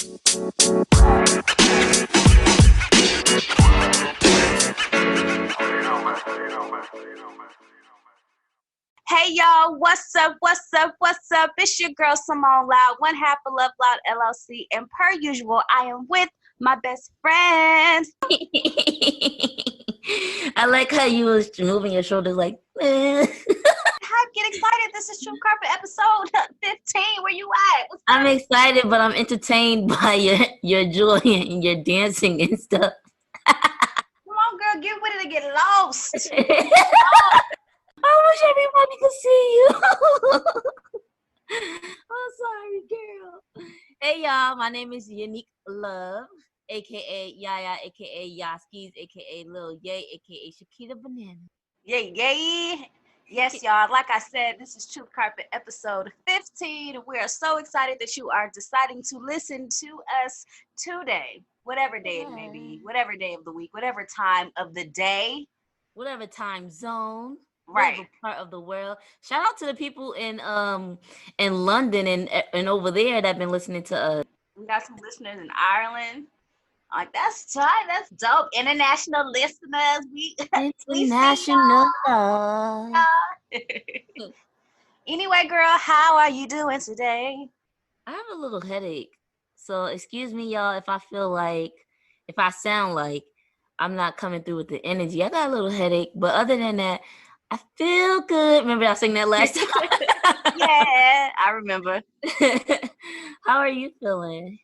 Hey y'all, what's up? What's up? What's up? It's your girl Simone Loud, one half of Love Loud LLC, and per usual, I am with my best friend. I like how you was moving your shoulders like. Get excited! This is True Carpet episode 15. Where you at? I'm excited, but I'm entertained by your joy and your dancing and stuff. Come on, girl, get with it and get lost. I wish everybody could see you. I'm sorry, girl. Hey, y'all. My name is Unique Love, a.k.a. Yaya, a.k.a. Yaskis, a.k.a. Lil Yay, a.k.a. Shakita Banana. Yay, yay. Yes, y'all. Like I said, this is True Carpet episode 15. We are so excited that you are deciding to listen to us today. Whatever day it may be, whatever day of the week, whatever time of the day. Whatever time zone. Right. Whatever part of the world. Shout out to the people in London and over there that have been listening to us. We got some listeners in Ireland. Like, that's tight. That's dope. International listeners. International. Anyway, girl, how are you doing today? I have a little headache. So excuse me, y'all, if I sound like I'm not coming through with the energy. I got a little headache. But other than that, I feel good. Remember I sang that last time? Yeah, I remember. How are you feeling?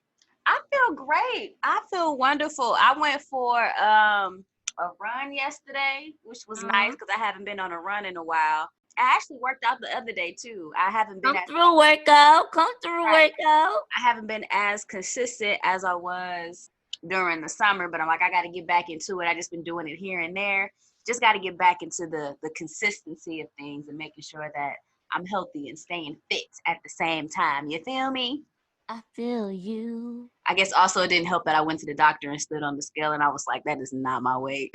I feel great. I feel wonderful. I went for a run yesterday, which was nice because I haven't been on a run in a while. I actually worked out the other day too. I haven't been Come through workout. I haven't been as consistent as I was during the summer, but I'm like, I got to get back into it. I just been doing it here and there. Just got to get back into the consistency of things and making sure that I'm healthy and staying fit at the same time. You feel me? I feel you. I guess also it didn't help that I went to the doctor and stood on the scale and I was like, that is not my weight.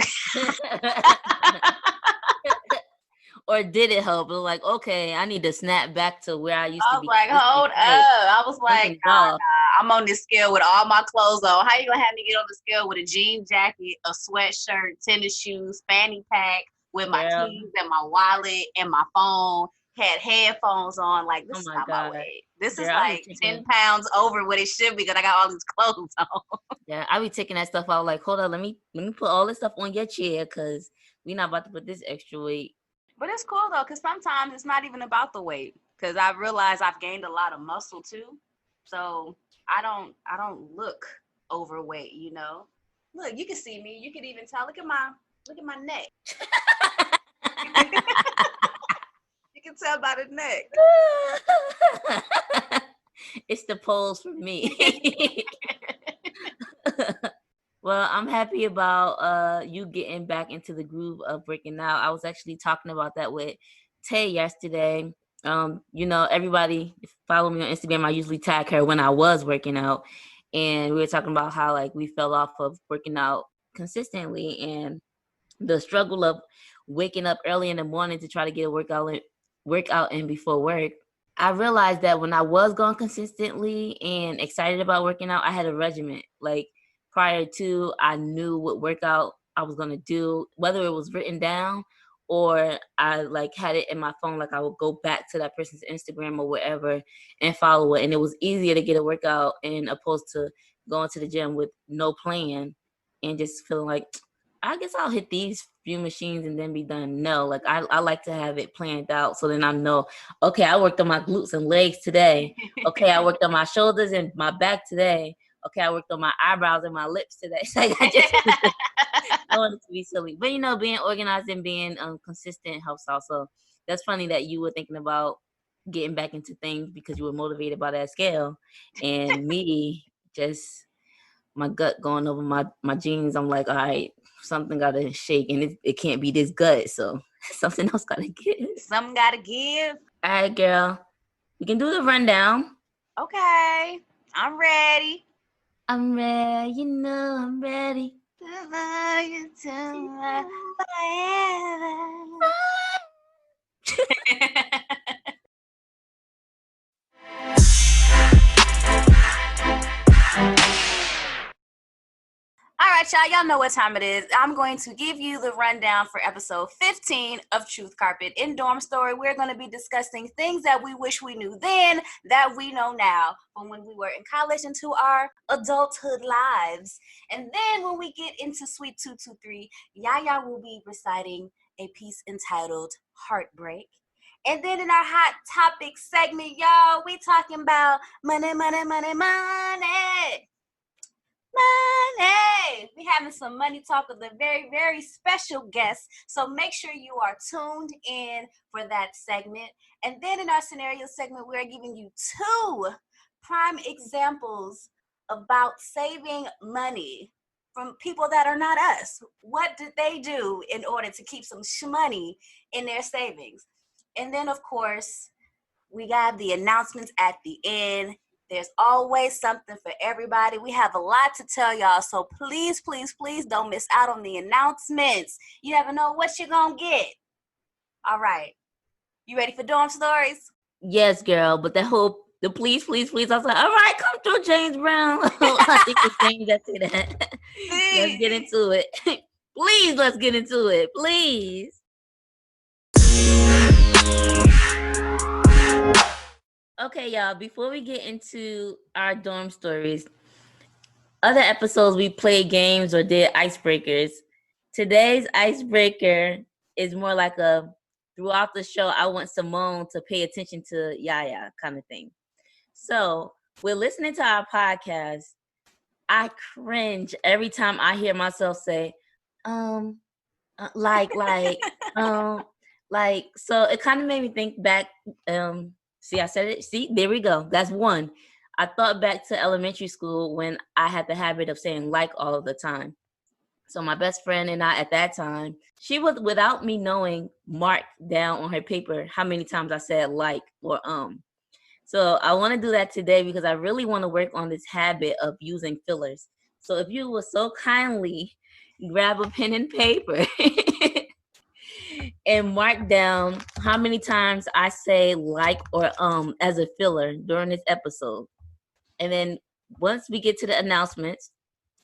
Or did it help? It was like, okay, I need to snap back to where I used to be. I was like, hold up. I was like, nah, I'm on this scale with all my clothes on. How you gonna have me get on the scale with a jean jacket, a sweatshirt, tennis shoes, fanny pack, with my keys and my wallet and my phone, had headphones on? Like, this is not my weight. This is like 10 pounds over what it should be because I got all these clothes on. Yeah, I be taking that stuff out like, hold on, let me put all this stuff on your chair because we're not about to put this extra weight. But it's cool though, because sometimes it's not even about the weight. Because I realize I've gained a lot of muscle too, so I don't look overweight. You know, look, you can see me. You can even tell. Look at my neck. You can tell by the neck. It's the pose for me. Well, I'm happy about you getting back into the groove of working out. I was actually talking about that with Tay yesterday. Everybody follow me on Instagram. I usually tag her when I was working out. And we were talking about how like we fell off of working out consistently and the struggle of waking up early in the morning to try to get a workout in before work. I realized that when I was going consistently and excited about working out, I had a regimen. Like, prior to, I knew what workout I was going to do, whether it was written down or I like had it in my phone. Like, I would go back to that person's Instagram or whatever and follow it. And it was easier to get a workout in opposed to going to the gym with no plan and just feeling like, I guess I'll hit these few machines and then be done. No, like I like to have it planned out so then I know, okay, I worked on my glutes and legs today. Okay, I worked on my shoulders and my back today. Okay, I worked on my eyebrows and my lips today. So I want it to be silly. But, being organized and being consistent helps also. That's funny that you were thinking about getting back into things because you were motivated by that scale. And me, just my gut going over my jeans. I'm like, all right, something got to shake. And it can't be this gut. So something else got to give. Something got to give. All right, girl. We can do the rundown. Okay. I'm ready. I'm ready, I'm ready. Love you till forever. right, y'all. Y'all know what time it is. I'm going to give you the rundown for episode 15 of Truth Carpet in Dorm Story. We're going to be discussing things that we wish we knew then that we know now from when we were in college into our adulthood lives. And then when we get into Suite 223, Yaya will be reciting a piece entitled Heartbreak. And then in our hot topic segment, y'all, we talking about money, money, money, money. Money. We having some money talk with a very, very special guest. So make sure you are tuned in for that segment. And then in our scenario segment, we're giving you 2 prime examples about saving money from people that are not us. What did they do in order to keep some shmoney in their savings? And then, of course, we got the announcements at the end. There's always something for everybody. We have a lot to tell y'all, so please, please, please don't miss out on the announcements. You never know what you're going to get. All right. You ready for dorm stories? Yes, girl, but the please, please, please. I was like, all right, come through, James Brown. I think it's James that said that. Let's get into it. Please, let's get into it. Please. Okay, y'all, before we get into our dorm stories, other episodes we played games or did icebreakers. Today's icebreaker is more like throughout the show, I want Simone to pay attention to Yaya kind of thing. So we're listening to our podcast. I cringe every time I hear myself say, so it kind of made me think back. See, I said it. See, there we go. That's one. I thought back to elementary school when I had the habit of saying like all of the time. So my best friend and I at that time, she would, without me knowing, mark down on her paper how many times I said like or So I want to do that today because I really want to work on this habit of using fillers. So if you would so kindly grab a pen and paper and mark down how many times I say like or as a filler during this episode. And then once we get to the announcements,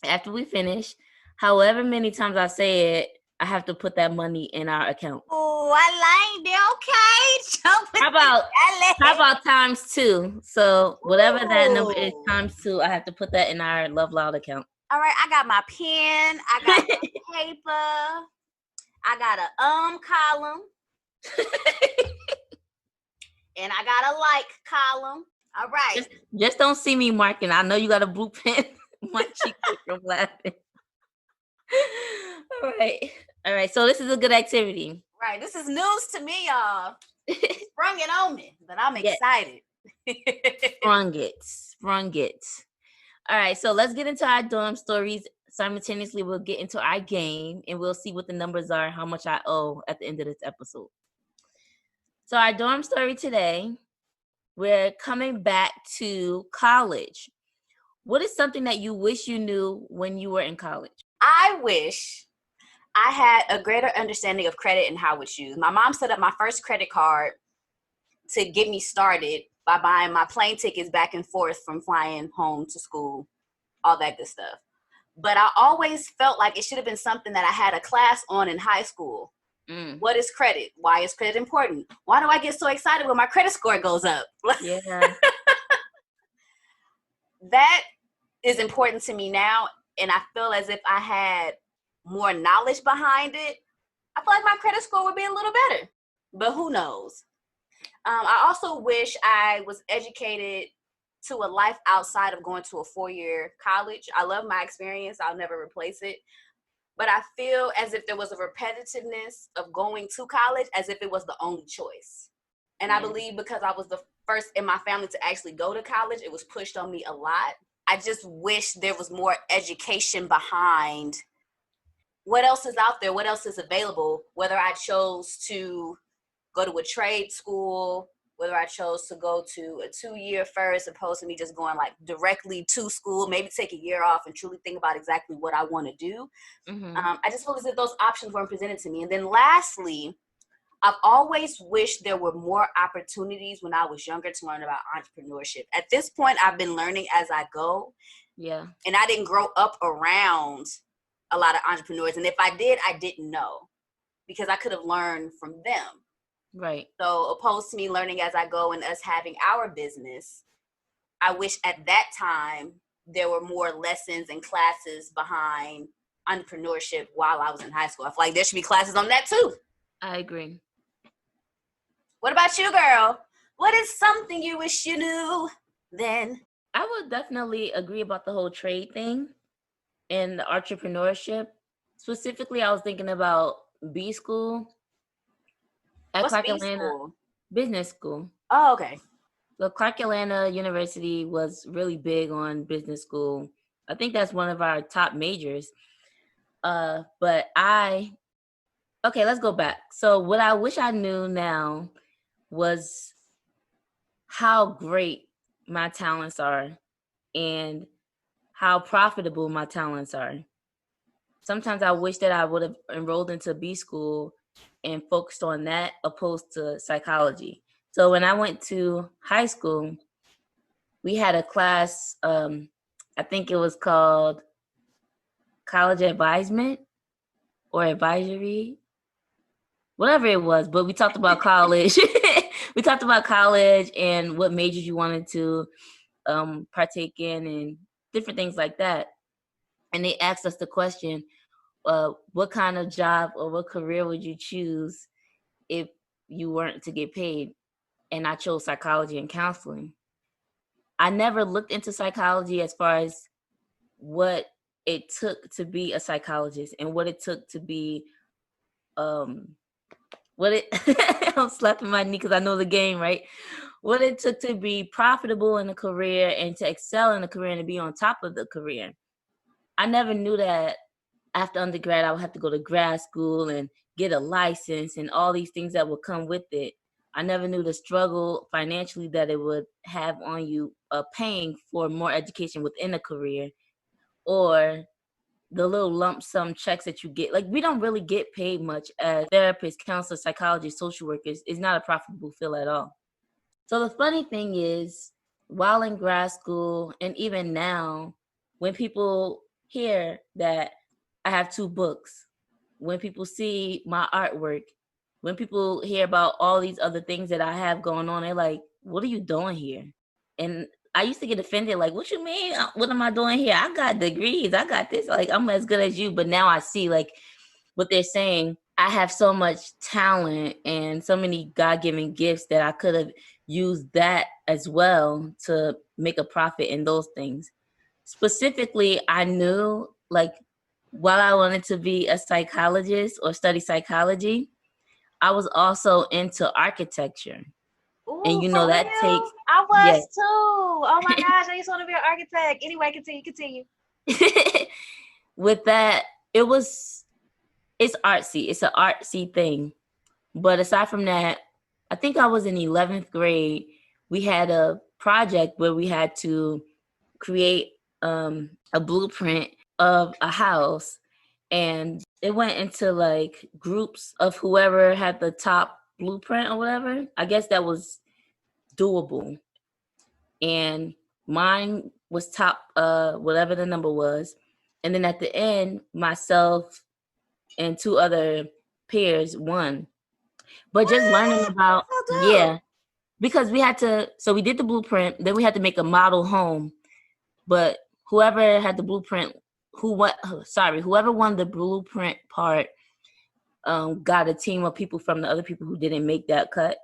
after we finish, however many times I say it, I have to put that money in our account. Oh, I like it. Okay. How about times 2? So whatever that number is times 2, I have to put that in our Love Loud account. All right, I got my pen. I got my paper. I got a column. And I got a like column. All right. Just don't see me marking. I know you got a blue pen. My cheek from laughing. All right. So this is a good activity. Right. This is news to me, y'all. Sprung it on me, but I'm excited. Sprung it. All right. So let's get into our dorm stories. Simultaneously, we'll get into our game and we'll see what the numbers are, how much I owe at the end of this episode. So our dorm story today, we're coming back to college. What is something that you wish you knew when you were in college? I wish I had a greater understanding of credit and how it's used. My mom set up my first credit card to get me started by buying my plane tickets back and forth from flying home to school, all that good stuff. But I always felt like it should have been something that I had a class on in high school. What is credit? Why is credit important? Why do I get so excited when my credit score goes up? Yeah. That is important to me now, and I feel as if I had more knowledge behind it, I feel like my credit score would be a little better. But who knows? I also wish I was educated to a life outside of going to a 4-year college. I love my experience. I'll never replace it. But I feel as if there was a repetitiveness of going to college as if it was the only choice. And I believe because I was the first in my family to actually go to college, it was pushed on me a lot. I just wish there was more education behind what else is out there, what else is available, whether I chose to go to a trade school, whether I chose to go to a 2-year first, opposed to me just going like directly to school, maybe take a year off and truly think about exactly what I want to do. I just feel as if those options weren't presented to me. And then lastly, I've always wished there were more opportunities when I was younger to learn about entrepreneurship. At this point, I've been learning as I go. Yeah. And I didn't grow up around a lot of entrepreneurs. And if I did, I didn't know because I could have learned from them. Right. So opposed to me learning as I go and us having our business, I wish at that time there were more lessons and classes behind entrepreneurship while I was in high school. I feel like there should be classes on that too. I agree. What about you, girl? What is something you wish you knew then? I would definitely agree about the whole trade thing and the entrepreneurship. Specifically, I was thinking about B school at What's Clark B Atlanta school? Business School. Oh, okay. So Clark Atlanta University was really big on business school. I think that's one of our top majors. But let's go back. So what I wish I knew now was how great my talents are and how profitable my talents are. Sometimes I wish that I would have enrolled into B school and focused on that opposed to psychology. So when I went to high school, we had a class, I think it was called college advisement or advisory, whatever it was, but we talked about college. We talked about college and what majors you wanted to partake in and different things like that. And they asked us the question, what kind of job or what career would you choose if you weren't to get paid? And I chose psychology and counseling. I never looked into psychology as far as what it took to be a psychologist and what it took to be I'm slapping my knee because I know the game, right? What it took to be profitable in a career and to excel in a career and to be on top of the career. I never knew that after undergrad I would have to go to grad school and get a license and all these things that would come with it. I never knew the struggle financially that it would have on you paying for more education within a career, or the little lump sum checks that you get. Like, we don't really get paid much as therapists, counselors, psychologists, social workers. It's not a profitable field at all. So the funny thing is, while in grad school and even now, when people hear that I have 2 books, when people see my artwork, when people hear about all these other things that I have going on, they're like, what are you doing here? And I used to get offended, like, what you mean? What am I doing here? I got degrees. I got this. Like, I'm as good as you. But now I see, like, what they're saying. I have so much talent and so many God-given gifts that I could have used that as well to make a profit in those things. Specifically, I knew, like, while I wanted to be a psychologist or study psychology, I was also into architecture. Ooh, And you for know that real? takes, I was yes. too. Oh my gosh, I used to want to be an architect. Anyway, continue. With that, it's artsy. It's an artsy thing. But aside from that, I think I was in 11th grade. We had a project where we had to create a blueprint of a house. And it went into like groups of whoever had the top blueprint or whatever. I guess that was doable. And mine was top, whatever the number was. And then at the end, myself and 2 other peers won. But just learning about, yeah, because we had to, so we did the blueprint, then we had to make a model home. But whoever had the blueprint, whoever won the blueprint part, got a team of people from the other people who didn't make that cut.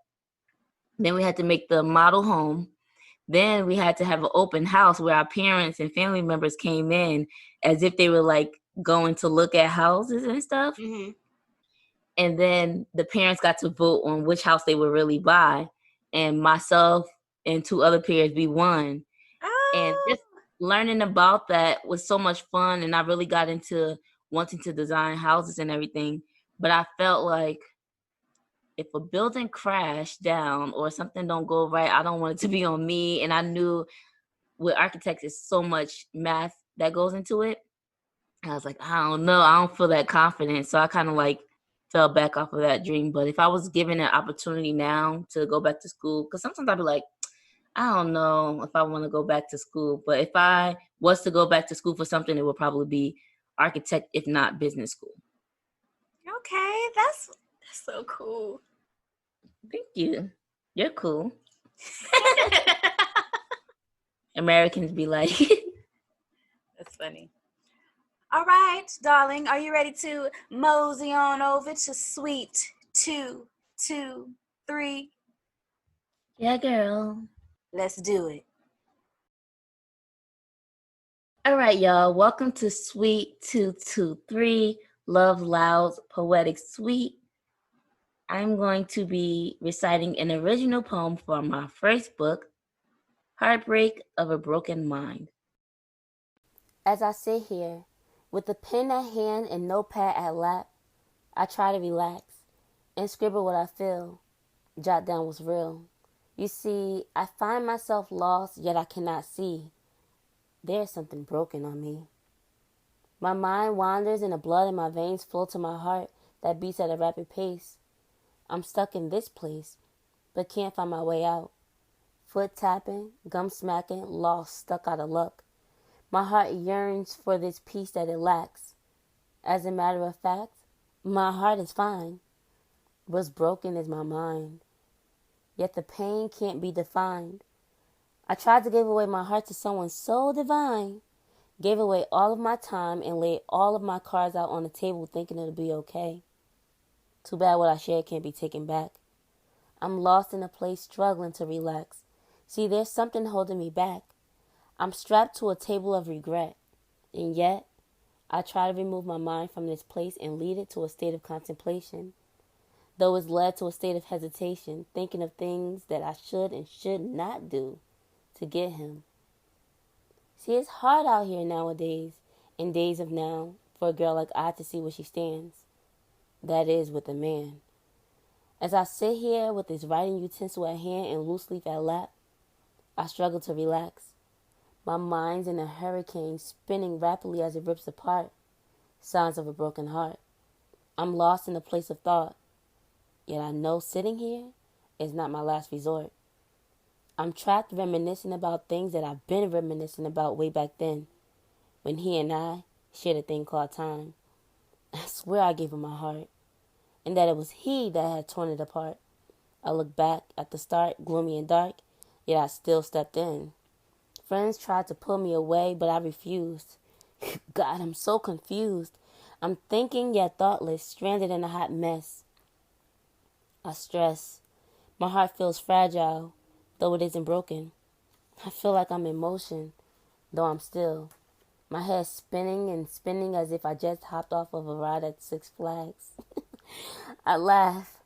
Then we had to make the model home. Then we had to have an open house where our parents and family members came in as if they were like going to look at houses and stuff. Mm-hmm. And then the parents got to vote on which house they would really buy. And myself and 2 other peers, we won. And just learning about that was so much fun. And I really got into wanting to design houses and everything. But I felt like if a building crashed down or something don't go right, I don't want it to be on me. And I knew with architects, it's so much math that goes into it. I was like, I don't know. I don't feel that confident. So I kind of like fell back off of that dream. But if I was given an opportunity now to go back to school, because sometimes I'd be like, I don't know if I want to go back to school. But if I was to go back to school for something, it would probably be architect, if not business school. Okay, that's so cool. Thank you. You're cool. Americans be like. That's funny. All right, darling, are you ready to mosey on over to suite 223? Yeah, girl. Let's do it. All right, y'all. Welcome to Suite 223, Love Loud's Poetic Suite. I'm going to be reciting an original poem from my first book, Heartbreak of a Broken Mind. As I sit here, with a pen at hand and notepad at lap, I try to relax and scribble what I feel, jot down what's real. You see, I find myself lost, yet I cannot see. There's something broken on me. My mind wanders and the blood in my veins flow to my heart that beats at a rapid pace. I'm stuck in this place, but can't find my way out. Foot tapping, gum smacking, lost, stuck out of luck. My heart yearns for this peace that it lacks. As a matter of fact, my heart is fine. What's broken is my mind. Yet the pain can't be defined. I tried to give away my heart to someone so divine. Gave away all of my time and laid all of my cards out on the table thinking it'll be okay. Too bad what I shared can't be taken back. I'm lost in a place struggling to relax. See, there's something holding me back. I'm strapped to a table of regret. And yet, I try to remove my mind from this place and lead it to a state of contemplation. Though it's led to a state of hesitation, thinking of things that I should and should not do to get him. See, it's hard out here nowadays, in days of now, for a girl like I to see where she stands. That is, with a man. As I sit here with this writing utensil at hand and loose leaf at lap, I struggle to relax. My mind's in a hurricane, spinning rapidly as it rips apart. Signs of a broken heart. I'm lost in a place of thought. Yet I know sitting here is not my last resort. I'm trapped reminiscing about things that I've been reminiscing about way back then, when he and I shared a thing called time. I swear I gave him my heart, and that it was he that had torn it apart. I look back at the start, gloomy and dark, yet I still stepped in. Friends tried to pull me away, but I refused. God, I'm so confused. I'm thinking yet thoughtless, stranded in a hot mess. I stress. My heart feels fragile, though it isn't broken. I feel like I'm in motion, though I'm still. My head spinning and spinning as if I just hopped off of a ride at Six Flags. I laugh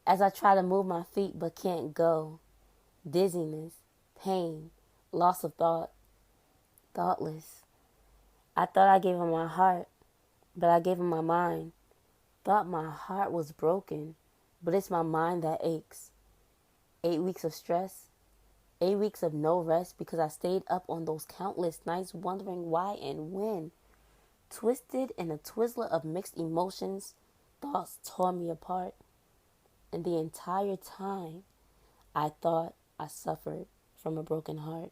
as I try to move my feet but can't go. Dizziness, pain, loss of thought. Thoughtless. I thought I gave him my heart, but I gave him my mind. Thought my heart was broken, but it's my mind that aches. 8 weeks of stress, 8 weeks of no rest because I stayed up on those countless nights wondering why and when. Twisted in a Twizzler of mixed emotions, thoughts tore me apart. And the entire time, I thought I suffered from a broken heart.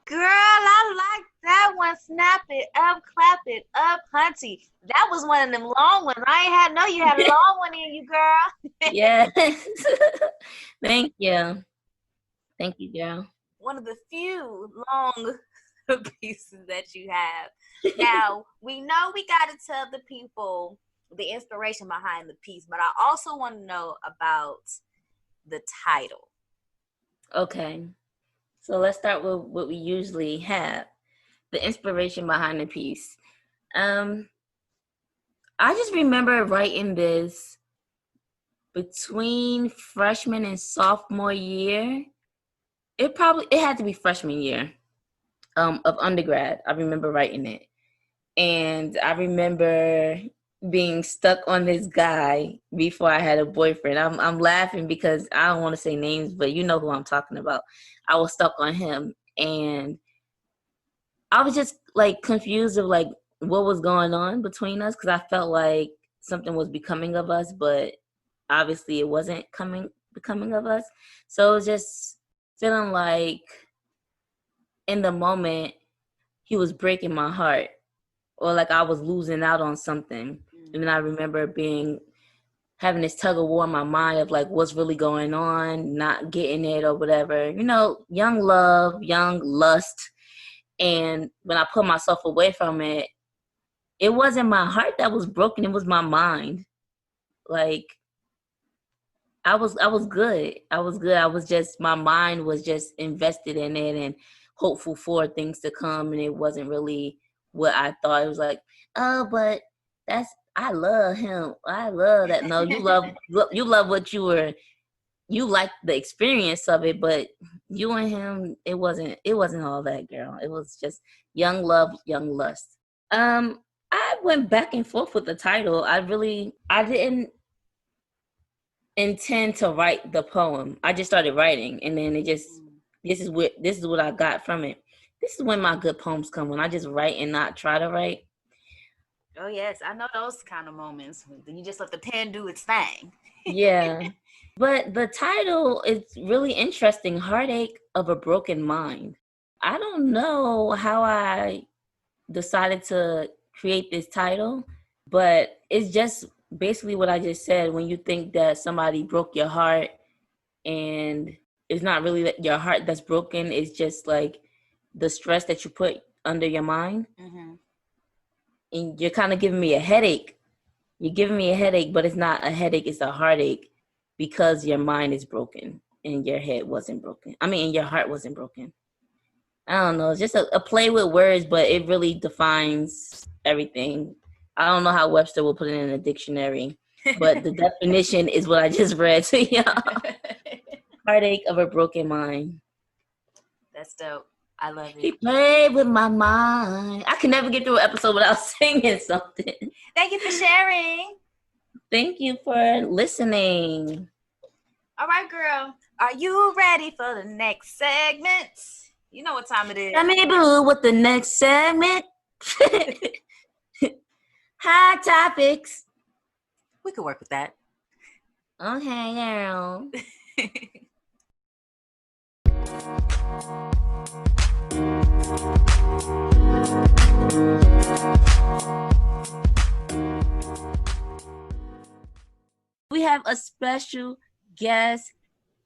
Girl, I like that one. Snap it up, clap it up, hunty. That was one of them long ones. I ain't know you had a long one in you, girl. Yes. Thank you. Thank you, girl. One of the few long pieces that you have. Now, we know we got to tell the people the inspiration behind the piece, but I also want to know about the title. Okay. So let's start with what we usually have, the inspiration behind the piece. I just remember writing this between freshman and sophomore year. It had to be freshman year of undergrad. I remember writing it. And I remember being stuck on this guy before I had a boyfriend. I'm laughing because I don't want to say names, but you know who I'm talking about. I was stuck on him, and I was just like confused of like what was going on between us, because I felt like something was becoming of us, but obviously it wasn't becoming of us. So it was just feeling like in the moment he was breaking my heart, or like I was losing out on something. And then I remember having this tug of war in my mind of like what's really going on, not getting it or whatever. You know, young love, young lust. And when I put myself away from it, it wasn't my heart that was broken, it was my mind. Like I was good. I was good. I was just, my mind was just invested in it and hopeful for things to come, and it wasn't really what I thought. It was like, oh, but I love him. I love that. No, you love what you like the experience of it, but you and him, it wasn't all that, girl. It was just young love, young lust. I went back and forth with the title. I didn't intend to write the poem. I just started writing, and then this is what I got from it. This is when my good poems come, when I just write and not try to write. Oh yes, I know those kind of moments when you just let the pen do its thing. Yeah. But the title is really interesting, Heartache of a Broken Mind. I don't know how I decided to create this title, but it's just basically what I just said. When you think that somebody broke your heart, and it's not really your heart that's broken, it's just like the stress that you put under your mind. Mm-hmm. And you're kind of giving me a headache. You're giving me a headache, but it's not a headache, it's a heartache, because your mind is broken and your head wasn't broken. I mean, and your heart wasn't broken. I don't know. It's just a play with words, but it really defines everything. I don't know how Webster will put it in a dictionary, but the definition is what I just read to y'all. Heartache of a broken mind. That's dope. I love it. He played with my mind. I can never get through an episode without singing something. Thank you for sharing. Thank you for listening. All right, girl. Are you ready for the next segment? You know what time it is. Tell me, boo, what the next segment? Hot topics. We could work with that. Okay, girl. We have a special guest.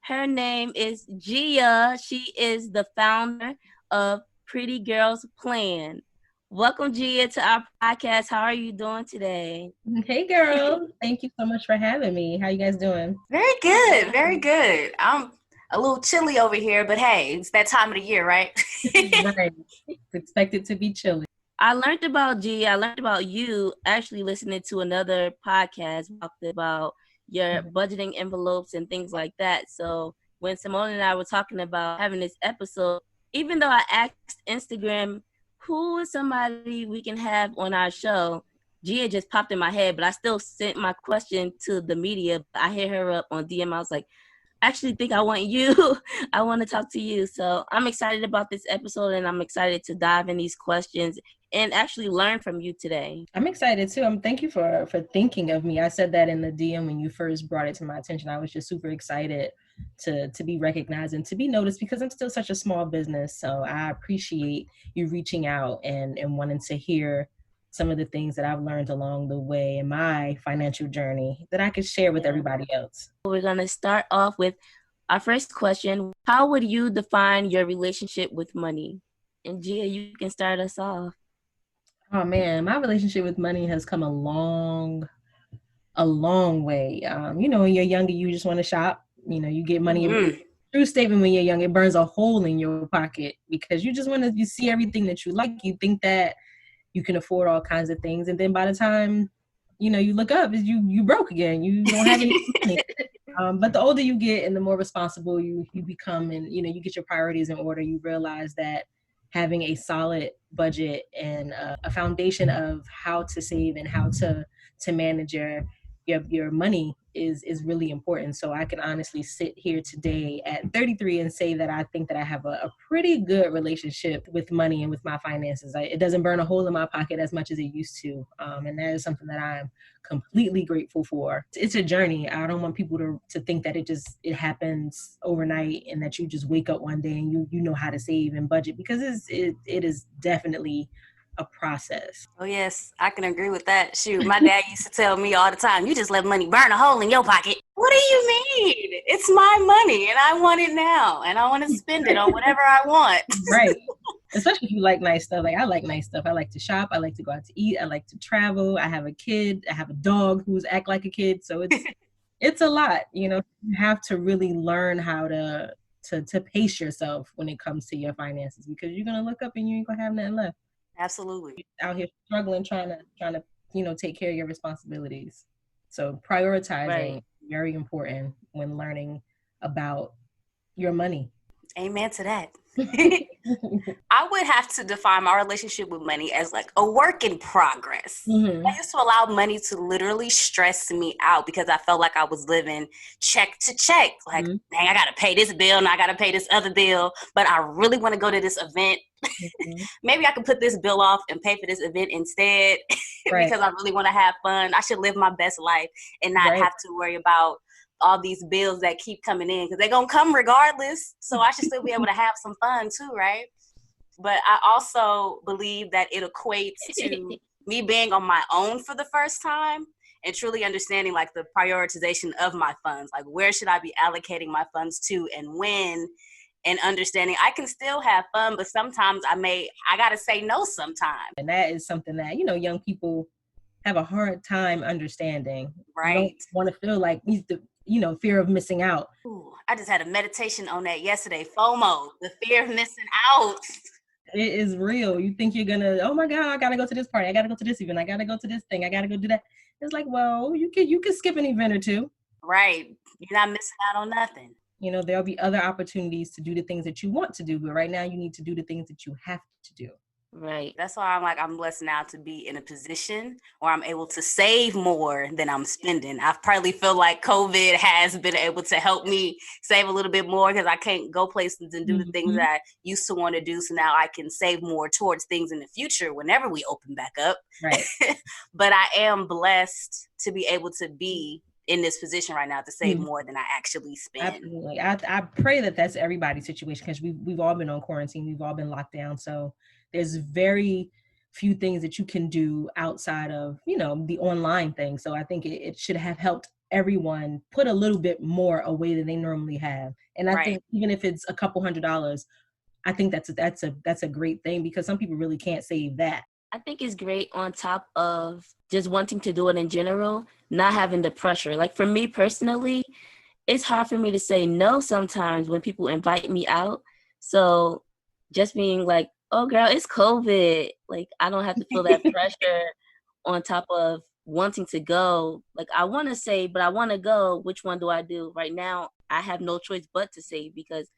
Her name is Gia. She is the founder of Pretty Girls Plan. Welcome, Gia, to our podcast. How are you doing today? Hey, girl. Thank you so much for having me. How you guys doing? Very good. Very good. I'm a little chilly over here, but hey, it's that time of the year, right? Right. It's expected to be chilly. I learned about Gia. I learned about you actually listening to another podcast about your budgeting envelopes and things like that. So when Simone and I were talking about having this episode, even though I asked Instagram, who is somebody we can have on our show, Gia just popped in my head, but I still sent my question to the media. I hit her up on DM. I was like, I actually think I want you. I want to talk to you. So I'm excited about this episode, and I'm excited to dive in these questions and actually learn from you today. I'm excited too. Thank you for thinking of me. I said that in the DM when you first brought it to my attention. I was just super excited to be recognized and to be noticed, because I'm still such a small business. So I appreciate you reaching out and wanting to hear some of the things that I've learned along the way in my financial journey that I could share with everybody else. We're going to start off with our first question. How would you define your relationship with money? And Gia, you can start us off. Oh man, my relationship with money has come a long way. When you're younger, you just want to shop. You get money. Mm-hmm. True statement, when you're young, it burns a hole in your pocket because you just you see everything that you like. You think that you can afford all kinds of things. And then by the time, you look up, you broke again. You don't have any money. But the older you get and the more responsible you become, and, you get your priorities in order, you realize that having a solid budget and a foundation of how to save and how to manage your money is really important. So I can honestly sit here today at 33 and say that I think that I have a pretty good relationship with money and with my finances. It doesn't burn a hole in my pocket as much as it used to. And that is something that I'm completely grateful for. It's a journey. I don't want people to think that it happens overnight and that you just wake up one day and you know how to save and budget, because it is definitely a process. Oh, yes, I can agree with that. Shoot, my dad used to tell me all the time, you just let money burn a hole in your pocket. What do you mean? It's my money and I want it now and I want to spend it on whatever I want. Right. Especially if you like nice stuff. Like I like nice stuff. I like to shop. I like to go out to eat. I like to travel. I have a kid. I have a dog who's act like a kid. So it's a lot. You know, you have to really learn how to pace yourself when it comes to your finances, because you're gonna look up and you ain't gonna have nothing left. Absolutely. You're out here struggling, trying to take care of your responsibilities. So prioritizing very important when learning about your money. Amen to that. I would have to define my relationship with money as like a work in progress. Mm-hmm. I used to allow money to literally stress me out because I felt like I was living check to check. Like, dang, I got to pay this bill and I got to pay this other bill, but I really want to go to this event. Maybe I can put this bill off and pay for this event instead because I really want to have fun. I should live my best life and not have to worry about all these bills that keep coming in, because they're going to come regardless. So I should still be able to have some fun too, right? But I also believe that it equates to me being on my own for the first time and truly understanding like the prioritization of my funds. Like, where should I be allocating my funds to and when? And understanding I can still have fun, but sometimes I got to say no sometimes. And that is something that, young people have a hard time understanding. Right. You don't want to feel like fear of missing out. Ooh, I just had a meditation on that yesterday. FOMO, the fear of missing out. It is real. You think you're gonna, oh my God, I gotta go to this party. I gotta go to this event. I gotta go to this thing. I gotta go do that. It's like, well, you could skip an event or two. Right. You're not missing out on nothing. There'll be other opportunities to do the things that you want to do, but right now you need to do the things that you have to do. Right. That's why I'm blessed now to be in a position where I'm able to save more than I'm spending. I probably feel like COVID has been able to help me save a little bit more because I can't go places and do the things that I used to want to do. So now I can save more towards things in the future whenever we open back up. Right. But I am blessed to be able to be in this position right now to save more than I actually spend. Absolutely. I pray that that's everybody's situation, because we've all been on quarantine. We've all been locked down. So there's very few things that you can do outside of, the online thing. So I think it should have helped everyone put a little bit more away than they normally have. And I think even if it's a couple $100s, I think that's a great thing, because some people really can't save that. I think it's great on top of just wanting to do it in general, not having the pressure. Like for me personally, it's hard for me to say no sometimes when people invite me out. So just being like, oh girl, it's COVID. Like I don't have to feel that pressure on top of wanting to go. Like I want to say, but I want to go. Which one do I do? Right now, I have no choice but to say because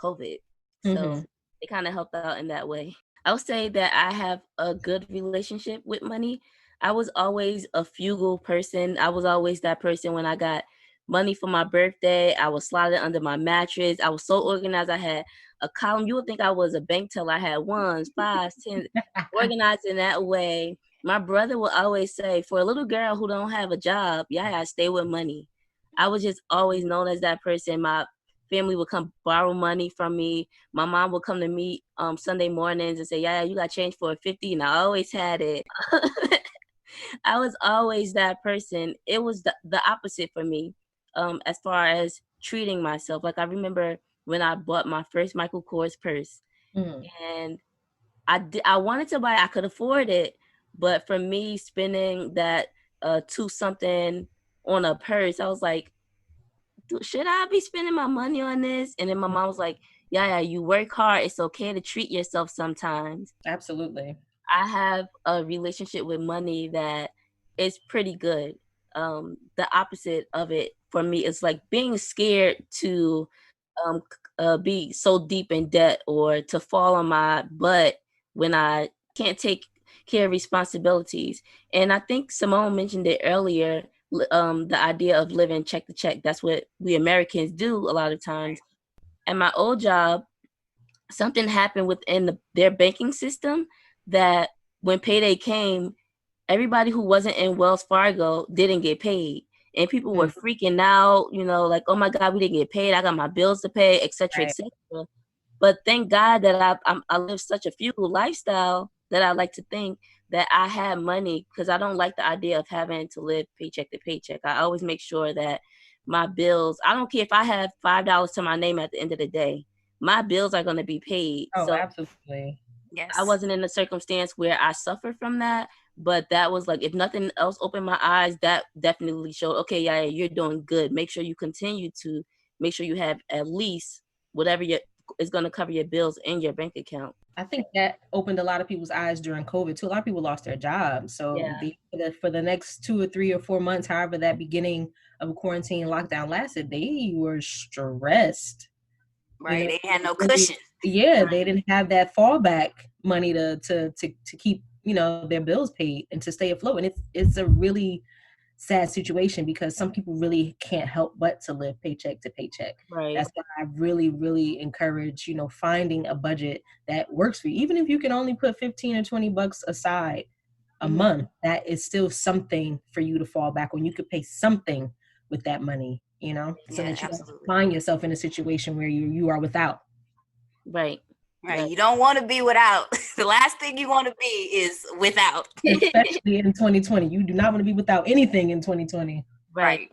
COVID. So it kind of helped out in that way. I would say that I have a good relationship with money. I was always a frugal person. I was always that person when I got money for my birthday. I would slide it under my mattress. I was so organized. I had a column. You would think I was a bank teller. I had ones, fives, tens, organized in that way. My brother would always say, for a little girl who don't have a job, you gotta stay with money. I was just always known as that person. My family would come borrow money from me. My mom would come to me Sunday mornings and say, yeah, you got change for $50. And I always had it. I was always that person. It was the opposite for me as far as treating myself. Like I remember when I bought my first Michael Kors purse. And I wanted to buy it. I could afford it. But for me, spending that $2-something on a purse, I was like, should I be spending my money on this? And then my mom was like, yeah, you work hard. It's okay to treat yourself sometimes. Absolutely. I have a relationship with money that is pretty good. The opposite of it for me is like being scared to be so deep in debt or to fall on my butt when I can't take care of responsibilities. And I think Simone mentioned it earlier, the idea of living check to check. That's what we Americans do a lot of times. At my old job, something happened within their banking system that when payday came, everybody who wasn't in Wells Fargo didn't get paid. And people were freaking out, like, oh my God, we didn't get paid. I got my bills to pay, et cetera, et cetera. But thank God that I live such a frugal lifestyle that I like to think that I have money, because I don't like the idea of having to live paycheck to paycheck. I always make sure that my bills, I don't care if I have $5 to my name at the end of the day, my bills are going to be paid. Oh, So absolutely. Yes. I wasn't in a circumstance where I suffered from that, but that was like, if nothing else opened my eyes, that definitely showed, okay, yeah, you're doing good. Make sure you continue to make sure you have at least whatever is going to cover your bills in your bank account. I think that opened a lot of people's eyes during COVID too. A lot of people lost their jobs. So for the next 2 or 3 or 4 months, however that beginning of a quarantine lockdown lasted, they were stressed. Right. You know, they had no cushion. Yeah, they didn't have that fallback money to keep, you know, their bills paid and to stay afloat. And it's a really sad situation because some people really can't help but to live paycheck to paycheck. Right. That's why I really, really encourage, you know, finding a budget that works for you. Even if you can only put 15 or 20 bucks aside a month, that is still something for you to fall back on. You could pay something with that money, you know, so that you don't find yourself in a situation where you are without. Right. Right. You don't want to be without. The last thing you want to be is without. Especially in 2020. You do not want to be without anything in 2020. Right.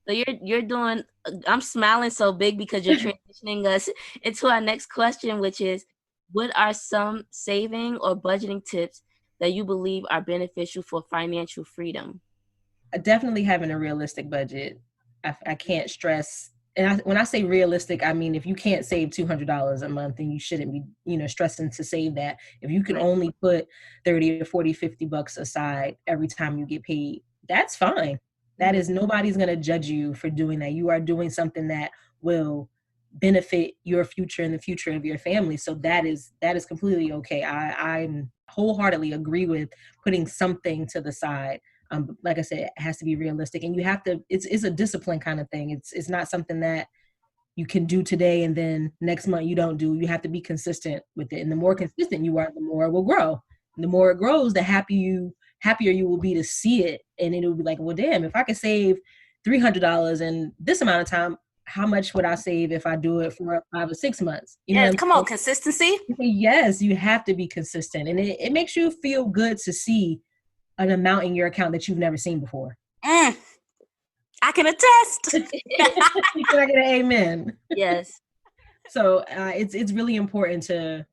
So you're doing, I'm smiling so big because you're transitioning us into our next question, which is, what are some saving or budgeting tips that you believe are beneficial for financial freedom? Definitely having a realistic budget. I can't stress, and when I say realistic, I mean if you can't save $200 a month, then you shouldn't be, you know, stressing to save that. If you can only put 30 or 40, 50 bucks aside every time you get paid, that's fine. That is, nobody's going to judge you for doing that. You are doing something that will benefit your future and the future of your family. So that is completely okay. I wholeheartedly agree with putting something to the side. Like I said, it has to be realistic, and you have to, it's a discipline kind of thing. It's not something that you can do today and then next month you don't do. You have to be consistent with it. And the more consistent you are, the more it will grow. And the more it grows, the happier you will be to see it. And it'll be like, well, damn, if I could save $300 in this amount of time, how much would I save if I do it for 5 or 6 months? You know, come on, consistency. Yes, you have to be consistent. And it makes you feel good to see an amount in your account that you've never seen before. I can attest. Can I get an amen? Yes. So it's really important to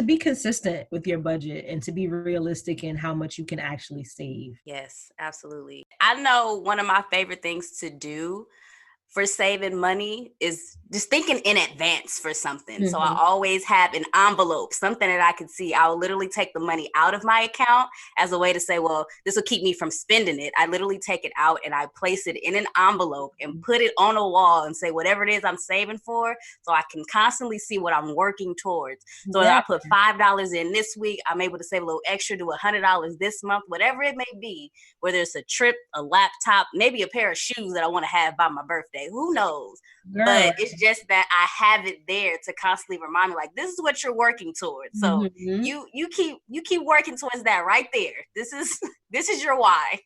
be consistent with your budget and to be realistic in how much you can actually save. Yes, absolutely. I know one of my favorite things to do for saving money is just thinking in advance for something. So I always have an envelope, something that I can see. I'll literally take the money out of my account as a way to say, well, this will keep me from spending it. I literally take it out and I place it in an envelope and put it on a wall and say, whatever it is I'm saving for, so I can constantly see what I'm working towards. So if I put $5 in this week, I'm able to save a little extra, do $100 this month, whatever it may be, whether it's a trip, a laptop, maybe a pair of shoes that I want to have by my birthday. Who knows? Girl. But it's just that I have it there to constantly remind me, like, this is what you're working towards. So you keep working towards that right there. This is your why.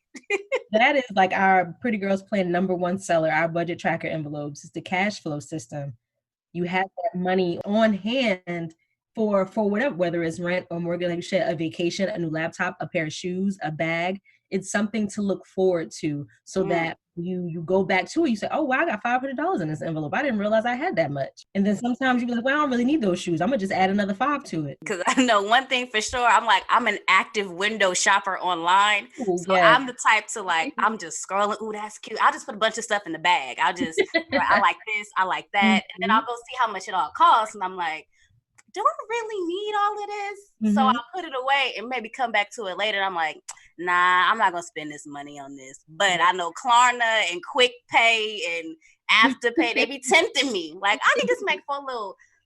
That is like our Pretty Girls Plan #1 seller, our budget tracker envelopes. It's the cash flow system. You have that money on hand for whatever, whether it's rent or mortgage, like you said, a vacation, a new laptop, a pair of shoes, a bag. It's something to look forward to, so that you go back to it. You say, oh, wow, I got $500 in this envelope. I didn't realize I had that much. And then sometimes you be like, well, I don't really need those shoes. I'm going to just add another $5 to it. Because I know one thing for sure. I'm an active window shopper online. So I'm the type to, like, I'm just scrolling. Ooh, that's cute. I'll just put a bunch of stuff in the bag. I'll just, I like this. I like that. And then I'll go see how much it all costs. And I'm like, do I really need all of this? So I'll put it away and maybe come back to it later. And I'm like, nah, I'm not going to spend this money on this. But I know Klarna and Quick Pay and Afterpay, they be tempting me. Like, I can just make 4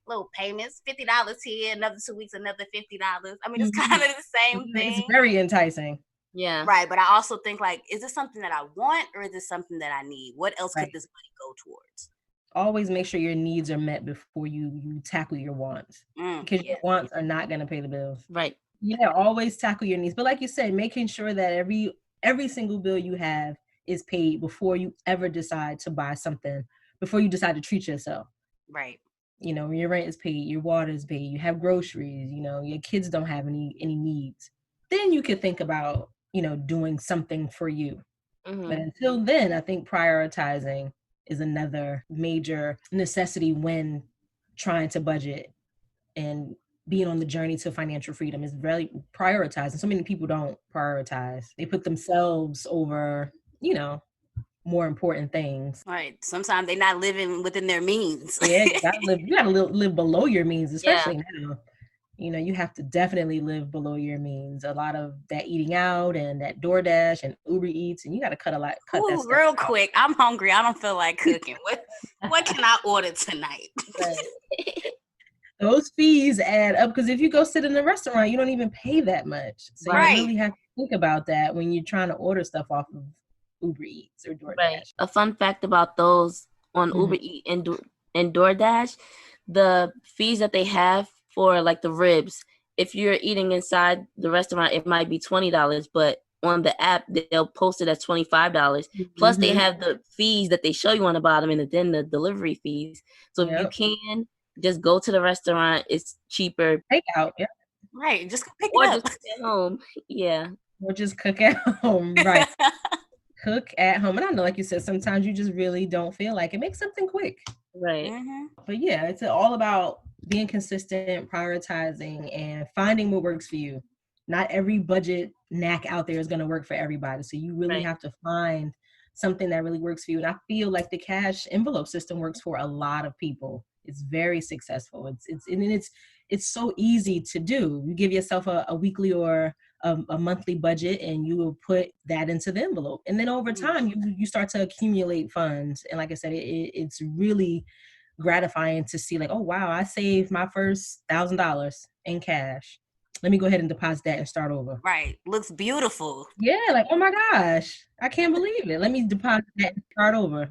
little payments, $50 here, another 2 weeks, another $50. I mean, it's kind of the same thing. It's very enticing. Yeah. Right. But I also think, like, is this something that I want or is this something that I need? What else could this money go towards? Always make sure your needs are met before you tackle your wants, because your wants are not going to pay the bills. Right. Yeah, always tackle your needs. But like you said, making sure that every single bill you have is paid before you ever decide to buy something, before you decide to treat yourself. Right. You know, your rent is paid, your water is paid, you have groceries, you know, your kids don't have any needs. then you could think about, doing something for you. But until then, I think prioritizing is another major necessity when trying to budget and being on the journey to financial freedom is really prioritizing. So many people don't prioritize. They put themselves over, more important things. Right. Sometimes they're not living within their means. Yeah, you gotta live below your means, especially now. You have to definitely live below your means. A lot of that eating out and that DoorDash and Uber Eats, and you got to cut that stuff real out. quick. I'm hungry. I don't feel like cooking. What can I order tonight? Right. Those fees add up because if you go sit in a restaurant, you don't even pay that much. So you really have to think about that when you're trying to order stuff off of Uber Eats or DoorDash. Right. A fun fact about those on Uber Eats and DoorDash, the fees that they have for like the ribs, if you're eating inside the restaurant, it might be $20, but on the app, they'll post it as $25. Plus, they have the fees that they show you on the bottom and then the delivery fees. So if you can, just go to the restaurant. It's cheaper. Take out, yeah. Right. Just pick it up. Or just cook at home. Yeah. Or just cook at home. Right. Cook at home. And I know, like you said, sometimes you just really don't feel like it. Make something quick. Right. But yeah, it's all about being consistent, prioritizing, and finding what works for you. Not every budget knack out there is going to work for everybody. So you really have to find something that really works for you. And I feel like the cash envelope system works for a lot of people. It's very successful. It's so easy to do. You give yourself a weekly or a monthly budget, and you will put that into the envelope. And then over time, you start to accumulate funds. And like I said, it's really gratifying to see like, oh, wow, I saved my first $1,000 in cash. Let me go ahead and deposit that and start over. Right. Looks beautiful. Yeah. Like, oh my gosh, I can't believe it. Let me deposit that and start over.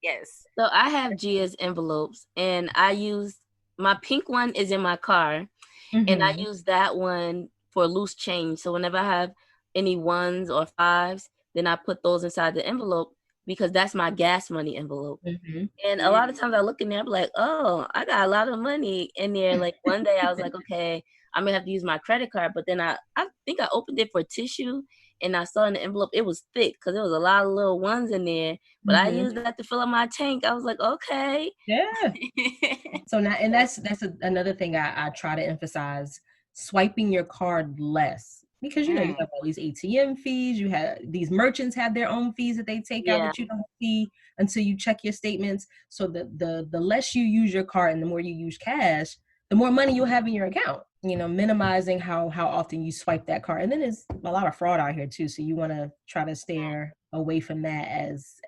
Yes. So I have Gia's envelopes, and I use my pink one is in my car, and I use that one for loose change. So whenever I have any ones or fives, then I put those inside the envelope because that's my gas money envelope. And a lot of times I look in there, I'm like, oh, I got a lot of money in there. Like one day I was like, okay, I'm gonna have to use my credit card. But then I think I opened it for tissue, and I saw in the envelope it was thick because there was a lot of little ones in there. But I used that to fill up my tank. I was like, okay. Yeah. So now, and that's another thing I try to emphasize: swiping your card less, because you have all these ATM fees. You have these merchants have their own fees that they take out that you don't see until you check your statements. So the less you use your card and the more you use cash, the more money you'll have in your account. Minimizing how often you swipe that card. And then there's a lot of fraud out here too. So you want to try to steer away from that as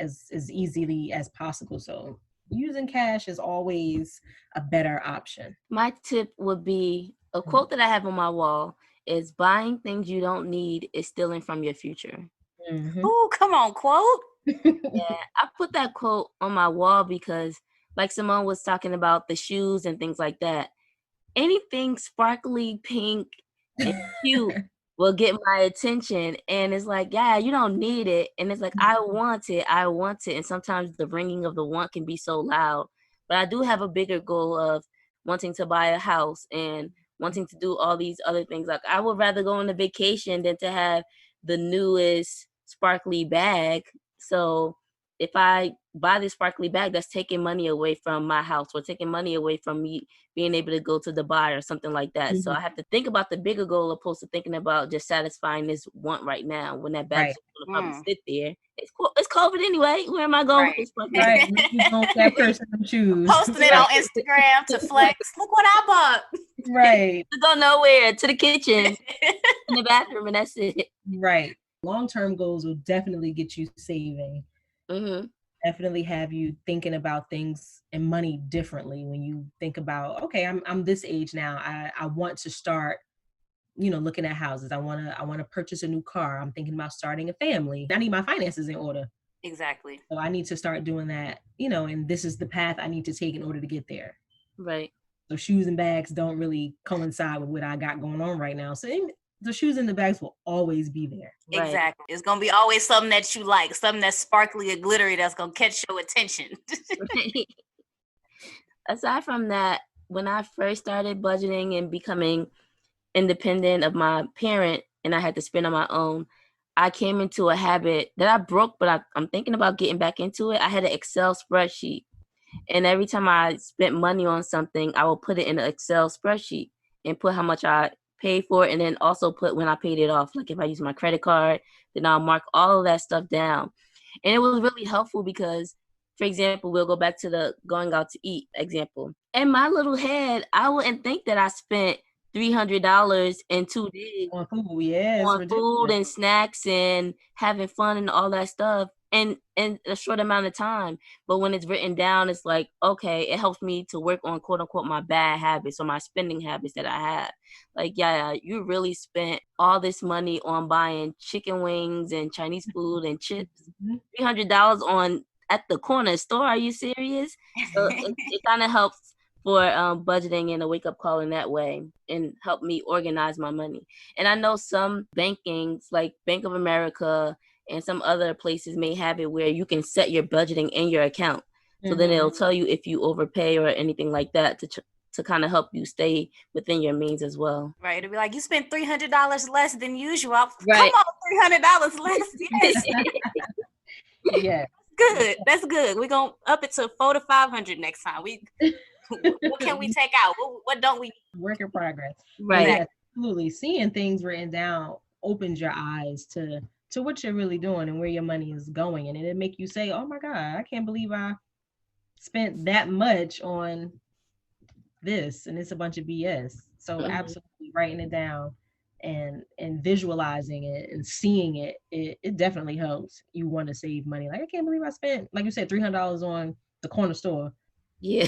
easily as possible. So using cash is always a better option. My tip would be a quote that I have on my wall is buying things you don't need is stealing from your future. Oh, come on, quote. Yeah, I put that quote on my wall because like Simone was talking about the shoes and things like that. Anything sparkly pink and cute will get my attention. And it's like, yeah, you don't need it. And it's like, I want it. And sometimes the ringing of the want can be so loud. But I do have a bigger goal of wanting to buy a house and wanting to do all these other things. Like I would rather go on a vacation than to have the newest sparkly bag. So if I buy this sparkly bag, that's taking money away from my house or taking money away from me being able to go to Dubai or something like that. So I have to think about the bigger goal opposed to thinking about just satisfying this want right now when that bag's going to probably sit there. It's COVID anyway. Where am I going with this sparkly bag? You don't that person choose. Posting it on Instagram to flex. Look what I bought. Right. To go nowhere, to the kitchen, in the bathroom, and that's it. Right. Long-term goals will definitely get you saving. Definitely have you thinking about things and money differently when you think about, okay, I'm this age now. I want to start, looking at houses. I want to purchase a new car. I'm thinking about starting a family. I need my finances in order. Exactly. So I need to start doing that, and this is the path I need to take in order to get there. Right. So shoes and bags don't really coincide with what I got going on right now. So the shoes and the bags will always be there. Right. Exactly. It's going to be always something that you like, something that's sparkly or glittery that's going to catch your attention. Aside from that, when I first started budgeting and becoming independent of my parent and I had to spend on my own, I came into a habit that I broke, but I'm thinking about getting back into it. I had an Excel spreadsheet. And every time I spent money on something, I will put it in an Excel spreadsheet and put how much I paid for it, and then also put when I paid it off. Like if I use my credit card, then I'll mark all of that stuff down. And it was really helpful because, for example, we'll go back to the going out to eat example. In my little head, I wouldn't think that I spent $300 in 2 days on food. Yes, on food and snacks and having fun and all that stuff in a short amount of time. But when it's written down, it's like, okay, it helps me to work on quote unquote my bad habits or my spending habits that I have. Like, yeah, you really spent all this money on buying chicken wings and Chinese food and chips. $300 on at the corner store. Are you serious? So it kind of helps for budgeting and a wake-up call in that way and help me organize my money. And I know some bankings like Bank of America and some other places may have it where you can set your budgeting in your account. So then it'll tell you if you overpay or anything like that to kind of help you stay within your means as well. Right. It'll be like, you spent $300 less than usual. Right. Come on, $300 less. Yes. Yeah. Good. That's good. We're going to up it to $400 to $500 next time. What can we take out? What don't we need? Work in progress. Right. Yeah, absolutely. Seeing things written down opens your eyes to what you're really doing and where your money is going. And it'll make you say, oh my God, I can't believe I spent that much on this and it's a bunch of BS. So absolutely writing it down and visualizing it and seeing it definitely helps you want to save money. Like, I can't believe I spent, like you said, $300 on the corner store. Yeah.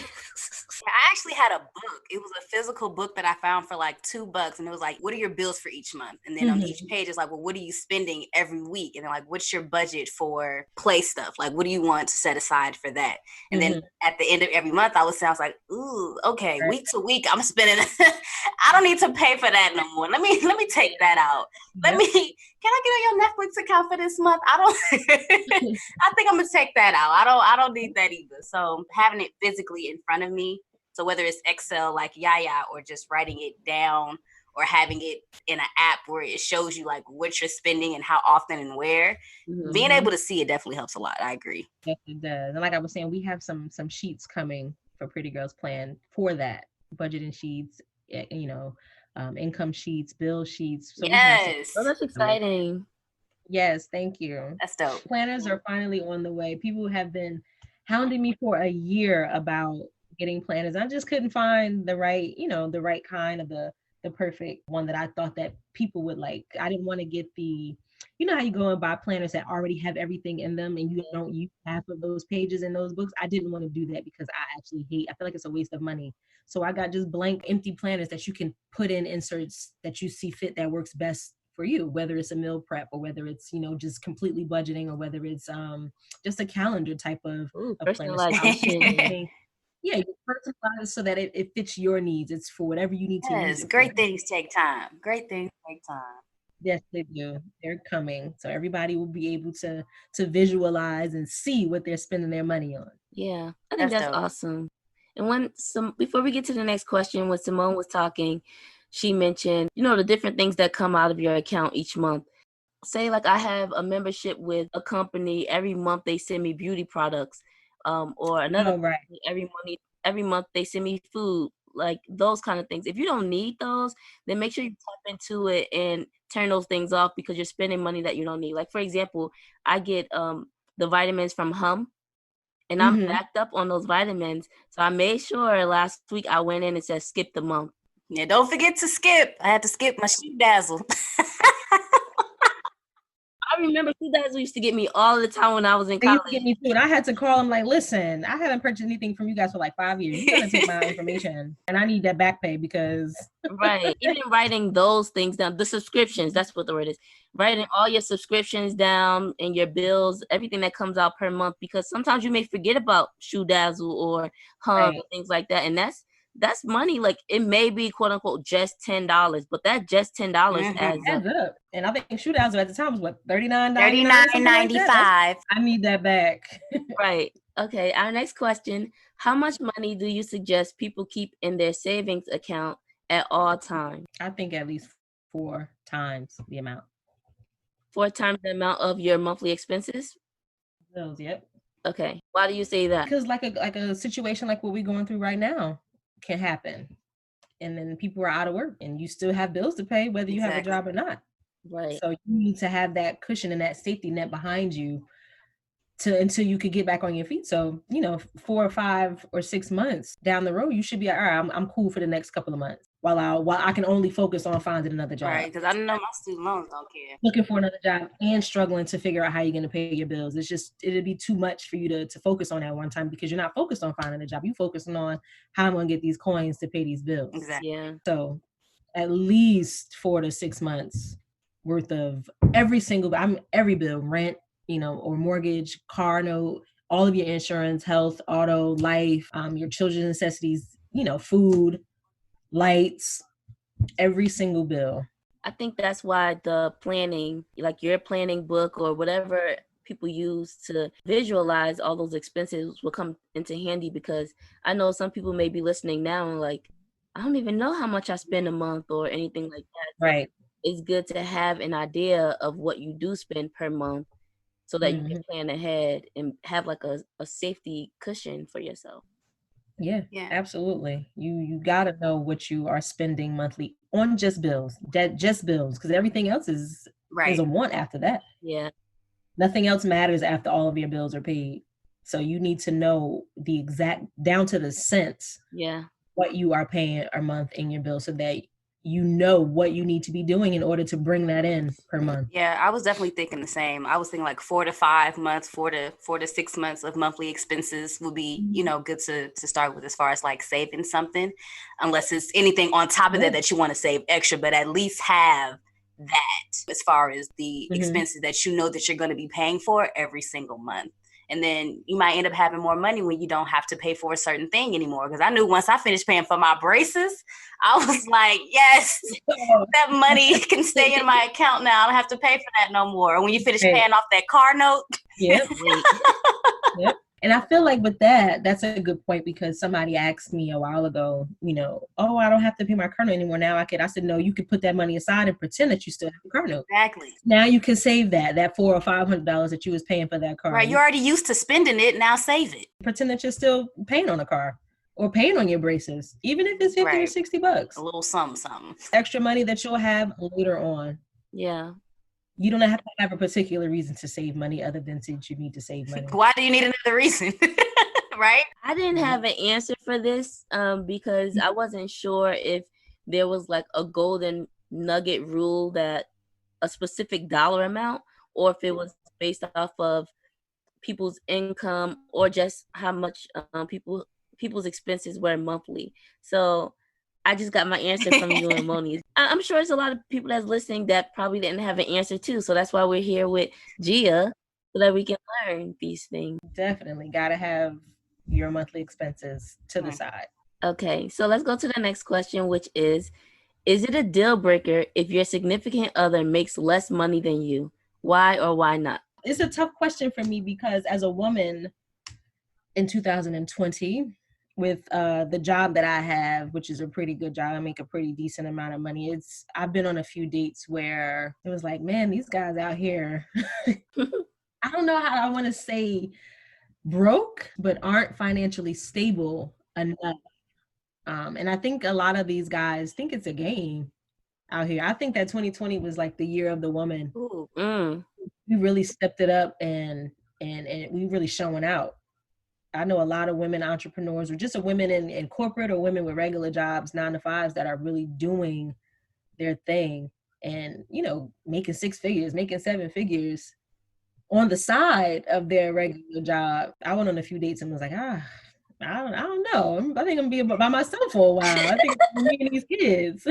I actually had a book. It was a physical book that I found for like $2, and it was like, what are your bills for each month? And then on each page it's like, well, what are you spending every week? And then like, what's your budget for play stuff? Like, what do you want to set aside for that? And then at the end of every month I was like, ooh, okay, week to week I'm spending I don't need to pay for that no more. Let me take that out. Can I get on your Netflix account for this month? I think I'm gonna take that out. I don't need that either. So having it physically in front of me, so whether it's Excel like Yaya or just writing it down or having it in an app where it shows you like what you're spending and how often and where, being able to see it definitely helps a lot. I agree. Yes, it does. And like I was saying, we have some sheets coming for Pretty Girls Plan for that. Budgeting sheets, income sheets, bill sheets. So yes. Oh, that's exciting. Yes, thank you. That's dope. Planners are finally on the way. People have been hounding me for a year about getting planners. I just couldn't find the right kind of the perfect one that I thought that people would like. I didn't want to get the, how you go and buy planners that already have everything in them and you don't use half of those pages in those books. I didn't want to do that because I feel like it's a waste of money. So I got just blank empty planners that you can put in inserts that you see fit that works best for you, whether it's a meal prep or whether it's, just completely budgeting or whether it's just a calendar type of personalization. Yeah, you personalize it so that it fits your needs. It's for whatever you need to use. Yes, great things take time. Yes, they do. They're coming. So everybody will be able to visualize and see what they're spending their money on. Yeah, I think that's awesome. And before we get to the next question, when Simone was talking, she mentioned, the different things that come out of your account each month. Say like I have a membership with a company, every month they send me beauty products, or another company, every month they send me food, like those kind of things. If you don't need those, then make sure you tap into it and turn those things off because you're spending money that you don't need. Like for example, I get the vitamins from Hum. And I'm backed up on those vitamins. So I made sure last week I went in and said, skip the month. Yeah, don't forget to skip. I had to skip my Shoe Dazzle. I remember Shoe Dazzle used to get me all the time when I was in college. They used to get me food. I had to call them like, listen, I haven't purchased anything from you guys for like 5 years. You're going to take my information. And I need that back pay because... Right. Even writing those things down, the subscriptions, that's what the word is. Writing all your subscriptions down and your bills, everything that comes out per month, because sometimes you may forget about Shoe Dazzle or Hum and things like that. And that's money. Like it may be quote unquote just $10, but that just $10 adds up. And I think Shoe Dazzle at the time was what, $39.95. I need that back. Right. Okay. Our next question: how much money do you suggest people keep in their savings account at all times? I think at least 4 times the amount. 4 times the amount of your monthly expenses? Bills, yep. Okay. Why do you say that? Because like a situation like what we're going through right now can happen. And then people are out of work and you still have bills to pay whether you have a job or not. Right. So you need to have that cushion and that safety net behind you until you could get back on your feet. So, 4 or 5 or 6 months down the road, you should be all right. I'm cool for the next couple of months while I can only focus on finding another job. Right, because I know my student loans don't care. Looking for another job and struggling to figure out how you're going to pay your bills. It'd be too much for you to focus on at one time because you're not focused on finding a job. You're focusing on how I'm going to get these coins to pay these bills. Exactly. Yeah. So at least 4 to 6 months worth of every bill, rent, or mortgage, car note, all of your insurance, health, auto, life, your children's necessities, food, lights, every single bill. I think that's why the planning, like your planning book or whatever people use to visualize all those expenses will come into handy, because I know some people may be listening now and like, I don't even know how much I spend a month or anything like that. So right. It's good to have an idea of what you do spend per month so that you can plan ahead and have like a safety cushion for yourself. Yeah, absolutely. You got to know what you are spending monthly on just bills, because everything else is a want after that. Yeah. Nothing else matters after all of your bills are paid. So you need to know the exact, down to the cents, what you are paying a month in your bill so that you know what you need to be doing in order to bring that in per month. Yeah, I was definitely thinking the same. I was thinking like 4 to 5 months, 4 to 6 months of monthly expenses would be, good to start with as far as like saving something, unless it's anything on top of that you want to save extra, but at least have that as far as the expenses that you know that you're going to be paying for every single month. And then you might end up having more money when you don't have to pay for a certain thing anymore. Because I knew once I finished paying for my braces, I was like, yes, that money can stay in my account now. I don't have to pay for that no more. When you finish paying off that car note. Yep. Yep. And I feel like with that's a good point, because somebody asked me a while ago, oh, I don't have to pay my car note anymore. Now I said, no, you could put that money aside and pretend that you still have a car note. Exactly. Now you can save that $400 or $500 that you was paying for that car. Right. You're already used to spending it. Now save it. Pretend that you're still paying on a car or paying on your braces, even if it's $50 or $60. A little something. Extra money that you'll have later on. Yeah. You don't have to have a particular reason to save money other than since you need to save money. Why do you need another reason? Right? I didn't have an answer for this because I wasn't sure if there was like a golden nugget rule that a specific dollar amount, or if it was based off of people's income or just how much people's expenses were monthly. So I just got my answer from you and Monie. I'm sure there's a lot of people that's listening that probably didn't have an answer too. So that's why we're here with Gia, so that we can learn these things. Definitely got to have your monthly expenses to the side. Okay, so let's go to the next question, which is it a deal breaker if your significant other makes less money than you? Why or why not? It's a tough question for me because as a woman in 2020, with the job that I have, which is a pretty good job, I make a pretty decent amount of money. I've been on a few dates where it was like, man, these guys out here, I don't know how I want to say broke, but aren't financially stable enough. And I think a lot of these guys think it's a game out here. I think that 2020 was like the year of the woman. Ooh, We really stepped it up and we really showing out. I know a lot of women entrepreneurs, or just women in corporate or women with regular jobs, 9 to 5s, that are really doing their thing and, making 6 figures, making 7 figures on the side of their regular job. I went on a few dates and was like, I don't know. I think I'm gonna be by myself for a while. I think I'm me and these kids.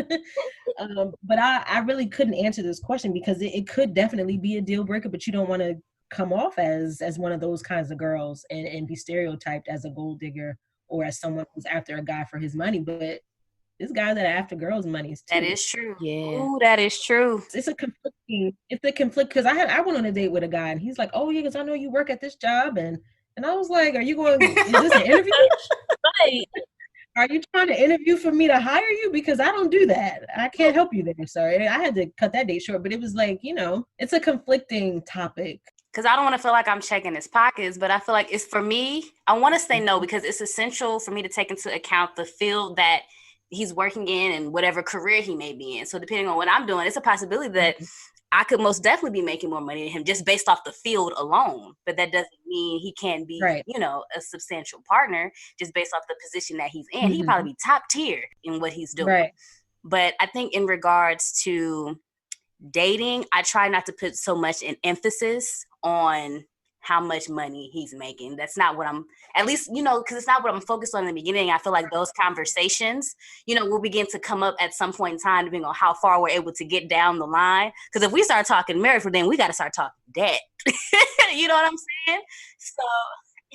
But I really couldn't answer this question because it could definitely be a deal breaker, but you don't want to come off as one of those kinds of girls and be stereotyped as a gold digger or as someone who's after a guy for his money. But there's guys that are after girls' monies too. That is true. Yeah. Ooh, that is true. It's a conflict because I went on a date with a guy and he's like, oh yeah, because I know you work at this job, and I was like, are you going, is this an interview? Right. Are you trying to interview for me to hire you? Because I don't do that. I can't help you there. Sorry. I had to cut that date short, but it was like, it's a conflicting topic. Because I don't want to feel like I'm checking his pockets, but I feel like it's for me. I want to say no because it's essential for me to take into account the field that he's working in and whatever career he may be in. So depending on what I'm doing, it's a possibility that I could most definitely be making more money than him just based off the field alone. But that doesn't mean he can't be, right. A substantial partner just based off the position that he's in. He'd probably be top tier in what he's doing. Right. But I think in regards to dating, I try not to put so much an emphasis on how much money he's making. That's not what I'm, at least, because it's not what I'm focused on in the beginning. I feel like those conversations, will begin to come up at some point in time, depending on how far we're able to get down the line. Because if we start talking marriage, then we got to start talking debt. You know what I'm saying? So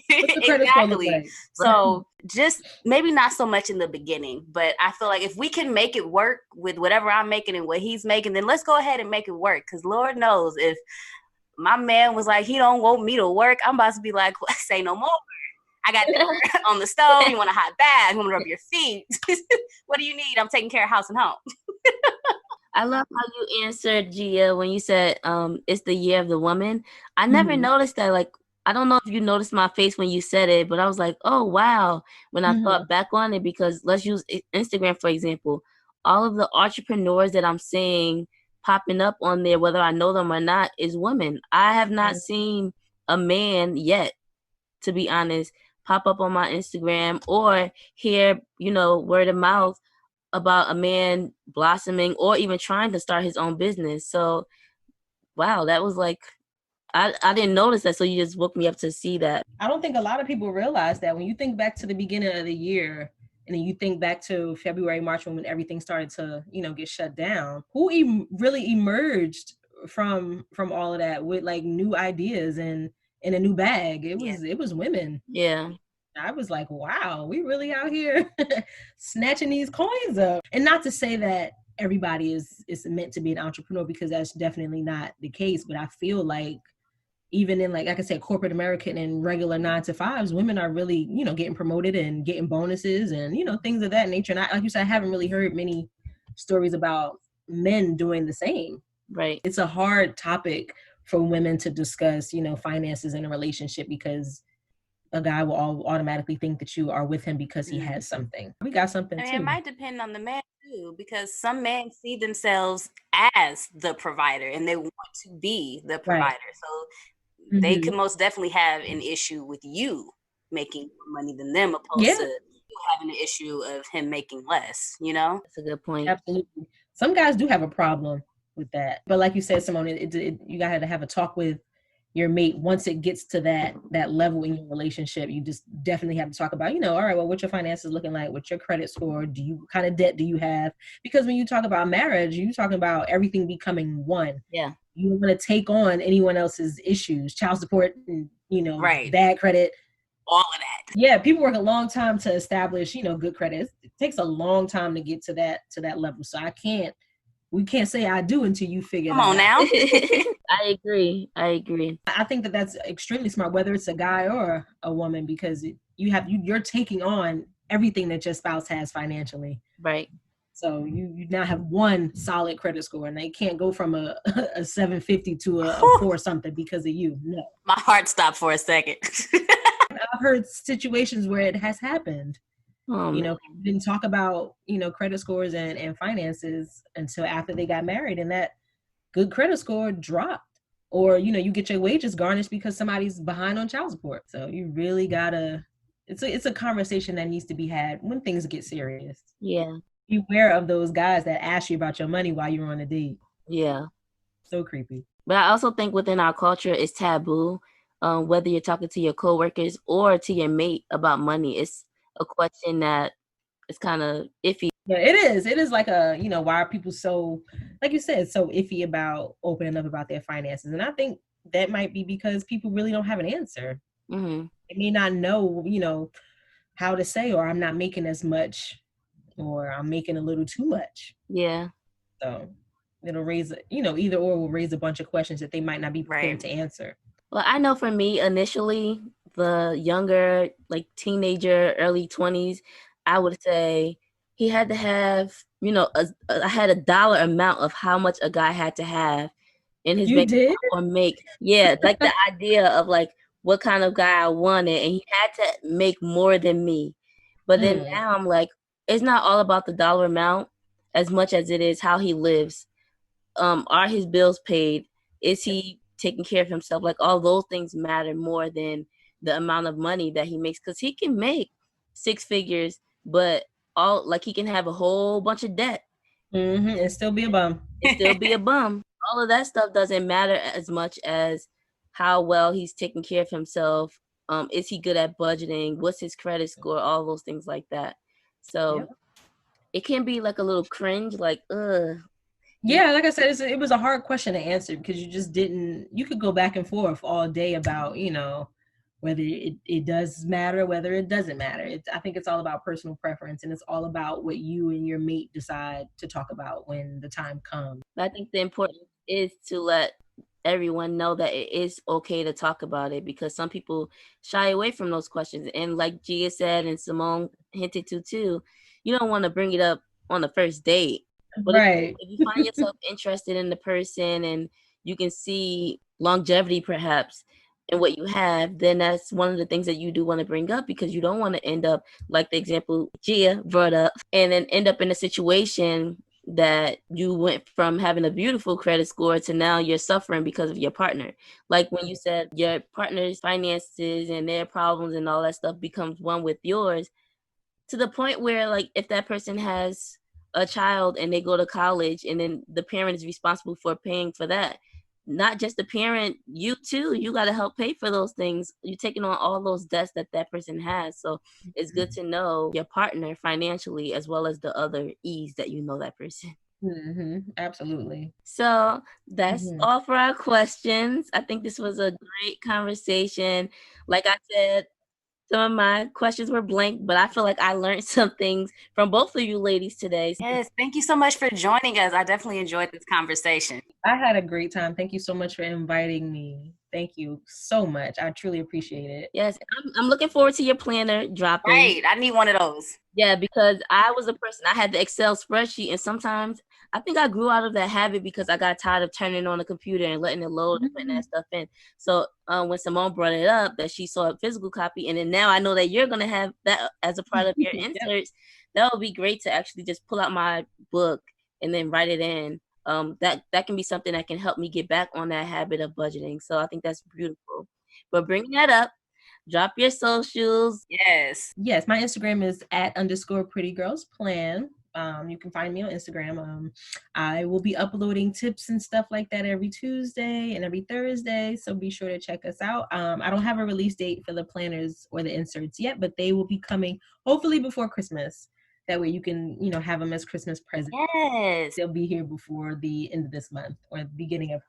exactly. So just maybe not so much in the beginning, but I feel like if we can make it work with whatever I'm making and what he's making, then let's go ahead and make it work. Because Lord knows if my man was like, he don't want me to work, I'm about to be like, well, say no more. I got dinner on the stove. You want a hot bath? You want to rub your feet? What do you need? I'm taking care of house and home. I love how you answered, Gia, when you said it's the year of the woman. I never noticed that. Like, I don't know if you noticed my face when you said it, but I was like, oh, wow. When I thought back on it, because let's use Instagram, for example. All of the entrepreneurs that I'm seeing popping up on there, whether I know them or not, is women. I have not seen a man yet, to be honest, pop up on my Instagram or hear, word of mouth about a man blossoming or even trying to start his own business. So, wow, that was like, I didn't notice that. So you just woke me up to see that. I don't think a lot of people realize that when you think back to the beginning of the year, and then you think back to February, March, when everything started to, get shut down, who really emerged from all of that with like new ideas and in a new bag? It was women. Yeah. I was like, wow, we really out here snatching these coins up. And not to say that everybody is meant to be an entrepreneur, because that's definitely not the case. But I feel like even in like I said, corporate America and regular 9-to-5s, women are really, getting promoted and getting bonuses and, things of that nature. And like you said, I haven't really heard many stories about men doing the same. Right. It's a hard topic for women to discuss, finances in a relationship, because a guy will automatically think that you are with him because he has something. We got something too. It might depend on the man too, because some men see themselves as the provider and they want to be the provider. Right. So they could most definitely have an issue with you making more money than them, opposed to you having an issue of him making less, That's a good point. Absolutely. Some guys do have a problem with that. But like you said, Simone, you got to have a talk with your mate. Once it gets to that level in your relationship, you just definitely have to talk about, all right, well, what's your finances looking like? What's your credit score? Kind of debt do you have? Because when you talk about marriage, you're talking about everything becoming one. Yeah. You don't want to take on anyone else's issues, child support, and, right. bad credit. All of that. Yeah, people work a long time to establish, good credit. It takes a long time to get to that level. So we can't say I do until you figure it out. Come on now. I agree. I think that that's extremely smart, whether it's a guy or a woman, because you're taking on everything that your spouse has financially. Right. So you now have one solid credit score, and they can't go from a 750 to a 4 something because of you. No. My heart stopped for a second. I've heard situations where it has happened. People didn't talk about, credit scores and finances until after they got married, and that good credit score dropped. Or, you get your wages garnished because somebody's behind on child support. So you really gotta, it's a conversation that needs to be had when things get serious. Yeah. Beware of those guys that ask you about your money while you're on a date. Yeah. So creepy. But I also think within our culture, it's taboo, whether you're talking to your coworkers or to your mate about money. It's a question that is kind of iffy. Yeah, it is. It is like why are people so, like you said, so iffy about opening up about their finances? And I think that might be because people really don't have an answer. Mm-hmm. They may not know, how to say, or I'm not making as much, or I'm making a little too much. Yeah. So it'll raise, either or will raise a bunch of questions that they might not be prepared to answer. Well, I know for me, initially, the younger, like teenager, early 20s, I would say he had to have, I had a dollar amount of how much a guy had to have in his bank did? or make. Yeah, like the idea of like what kind of guy I wanted, and he had to make more than me. But then now I'm like, it's not all about the dollar amount as much as it is how he lives. Are his bills paid? Is he taking care of himself? Like all those things matter more than the amount of money that he makes, because he can make 6 figures, but all like he can have a whole bunch of debt and still be a bum. and still be a bum. All of that stuff doesn't matter as much as how well he's taking care of himself. Is he good at budgeting? What's his credit score? All those things like that. So it can be like a little cringe, like, Yeah, like I said, it was a hard question to answer because you could go back and forth all day about, whether it does matter, whether it doesn't matter. I think it's all about personal preference, and it's all about what you and your mate decide to talk about when the time comes. I think the importance is to let everyone know that it is okay to talk about it, because some people shy away from those questions. And like Gia said and Simone hinted to too, you don't want to bring it up on the first date. But Right. if you find yourself interested in the person and you can see longevity perhaps in what you have, then that's one of the things that you do want to bring up, because you don't want to end up like the example Gia brought up and then end up in a situation that you went from having a beautiful credit score to now you're suffering because of your partner. Like when you said your partner's finances and their problems and all that stuff becomes one with yours, to the point where like if that person has a child and they go to college and then the parent is responsible for paying for that, not just the parent, you too, you got to help pay for those things. You're taking on all those debts that person has. So it's good to know your partner financially as well as the other ease that you know that person. Absolutely. So that's all for our questions. I think this was a great conversation. Like I said, some of my questions were blank, but I feel like I learned some things from both of you ladies today. Yes, thank you so much for joining us. I definitely enjoyed this conversation. I had a great time. Thank you so much for inviting me. Thank you so much. I truly appreciate it. Yes, I'm looking forward to your planner dropping. Right, I need one of those. Yeah, because I was a person, I had the Excel spreadsheet, and sometimes I think I grew out of that habit because I got tired of turning on the computer and letting it load and putting that stuff in. So when Simone brought it up that she saw a physical copy, and then now I know that you're going to have that as a part of your inserts, that would be great to actually just pull out my book and then write it in. That can be something that can help me get back on that habit of budgeting. So I think that's beautiful. But bringing that up, drop your socials. Yes, my Instagram is @_prettygirlsplan. You can find me on Instagram. I will be uploading tips and stuff like that every Tuesday and every Thursday, so be sure to check us out. I don't have a release date for the planners or the inserts yet, but they will be coming hopefully before Christmas. That way you can, have them as Christmas presents. Yes. They'll be here before the end of this month or beginning of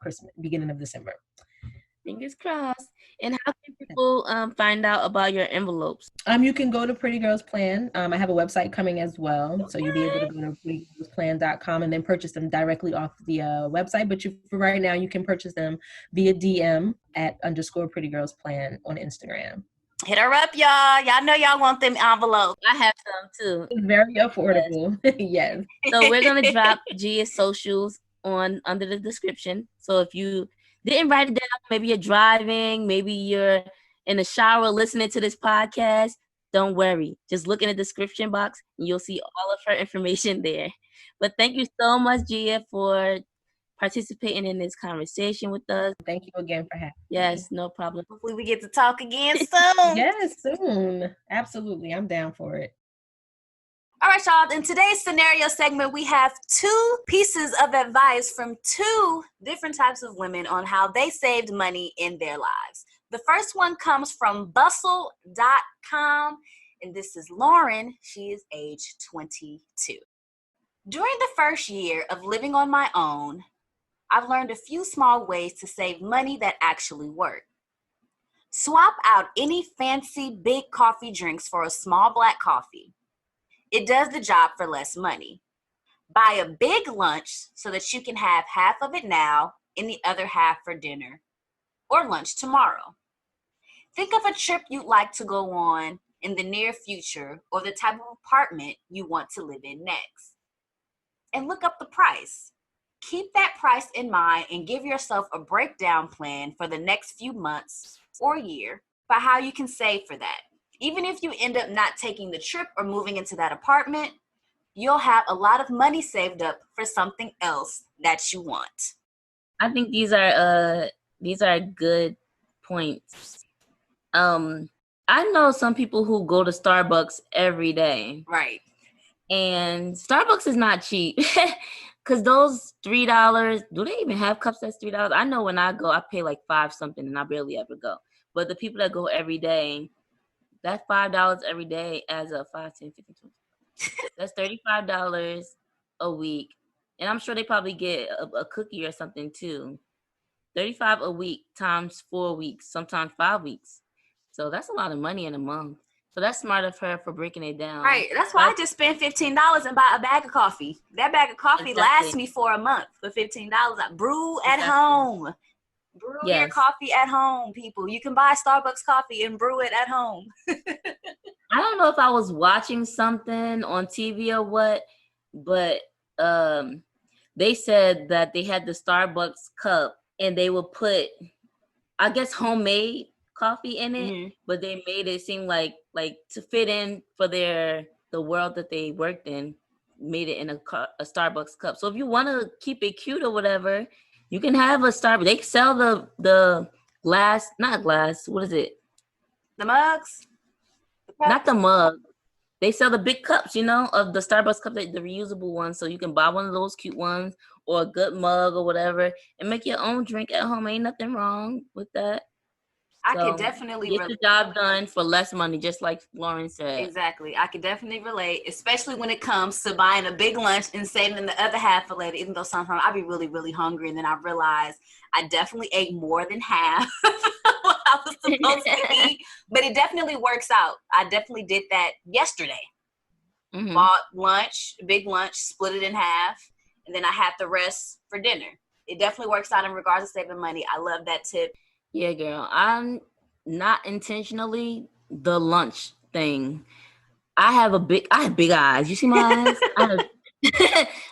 December. Fingers crossed. And how can people find out about your envelopes? You can go to Pretty Girls Plan. I have a website coming as well. So you'll be able to go to prettygirlsplan.com and then purchase them directly off the website. But for right now, you can purchase them via DM @_prettygirlsplan on Instagram. Hit her up, y'all. Y'all know y'all want them envelopes. I have some too. It's very affordable. Yes. So we're going to drop Gia's socials under the description. So if you didn't write it down, maybe you're driving, maybe you're in the shower listening to this podcast, don't worry. Just look in the description box and you'll see all of her information there. But thank you so much, Gia, for participating in this conversation with us. Thank you again for having me. Yes, no problem. Hopefully we get to talk again soon. Yes, soon. Absolutely. I'm down for it. All right, y'all. In today's scenario segment, we have 2 pieces of advice from 2 different types of women on how they saved money in their lives. The first one comes from bustle.com, and this is Lauren. She is age 22. During the first year of living on my own, I've learned a few small ways to save money that actually work. Swap out any fancy big coffee drinks for a small black coffee. It does the job for less money. Buy a big lunch so that you can have half of it now and the other half for dinner or lunch tomorrow. Think of a trip you'd like to go on in the near future or the type of apartment you want to live in next. And look up the price. Keep that price in mind and give yourself a breakdown plan for the next few months or year for how you can save for that. Even if you end up not taking the trip or moving into that apartment, you'll have a lot of money saved up for something else that you want. I think these are good points. I know some people who go to Starbucks every day. Right. And Starbucks is not cheap. Cause those $3, do they even have cups that's $3? I know when I go, I pay like $5 something and I barely ever go. But the people that go every day, that $5 every day adds up 5, 10, 15, 20. That's $35 a week. And I'm sure they probably get a cookie or something too. $35 a week times 4 weeks, sometimes 5 weeks. So that's a lot of money in a month. So that's smart of her for breaking it down. Right. That's why I just spent $15 and buy a bag of coffee. That bag of coffee lasts me for a month for $15. I brew at home. Brew your coffee at home, people. You can buy Starbucks coffee and brew it at home. I don't know if I was watching something on TV or what, but they said that they had the Starbucks cup and they would put, I guess, homemade coffee in it, but they made it seem like to fit in for the world that they worked in, made it in a Starbucks cup. So if you want to keep it cute or whatever, you can have a Starbucks. They sell the glass, not glass. What is it? The mugs? Not the mug. They sell the big cups, of the Starbucks cup, the reusable ones. So you can buy one of those cute ones or a good mug or whatever and make your own drink at home. Ain't nothing wrong with that. I could definitely get the job done for less money, just like Lauren said. Exactly. I could definitely relate, especially when it comes to buying a big lunch and saving the other half for later, even though sometimes I'd be really, really hungry. And then I realized I definitely ate more than half what I was supposed to eat. But it definitely works out. I definitely did that yesterday. Bought lunch, big lunch, split it in half, and then I had the rest for dinner. It definitely works out in regards to saving money. I love that tip. Yeah, girl. I'm not intentionally the lunch thing. I have big eyes. You see my eyes?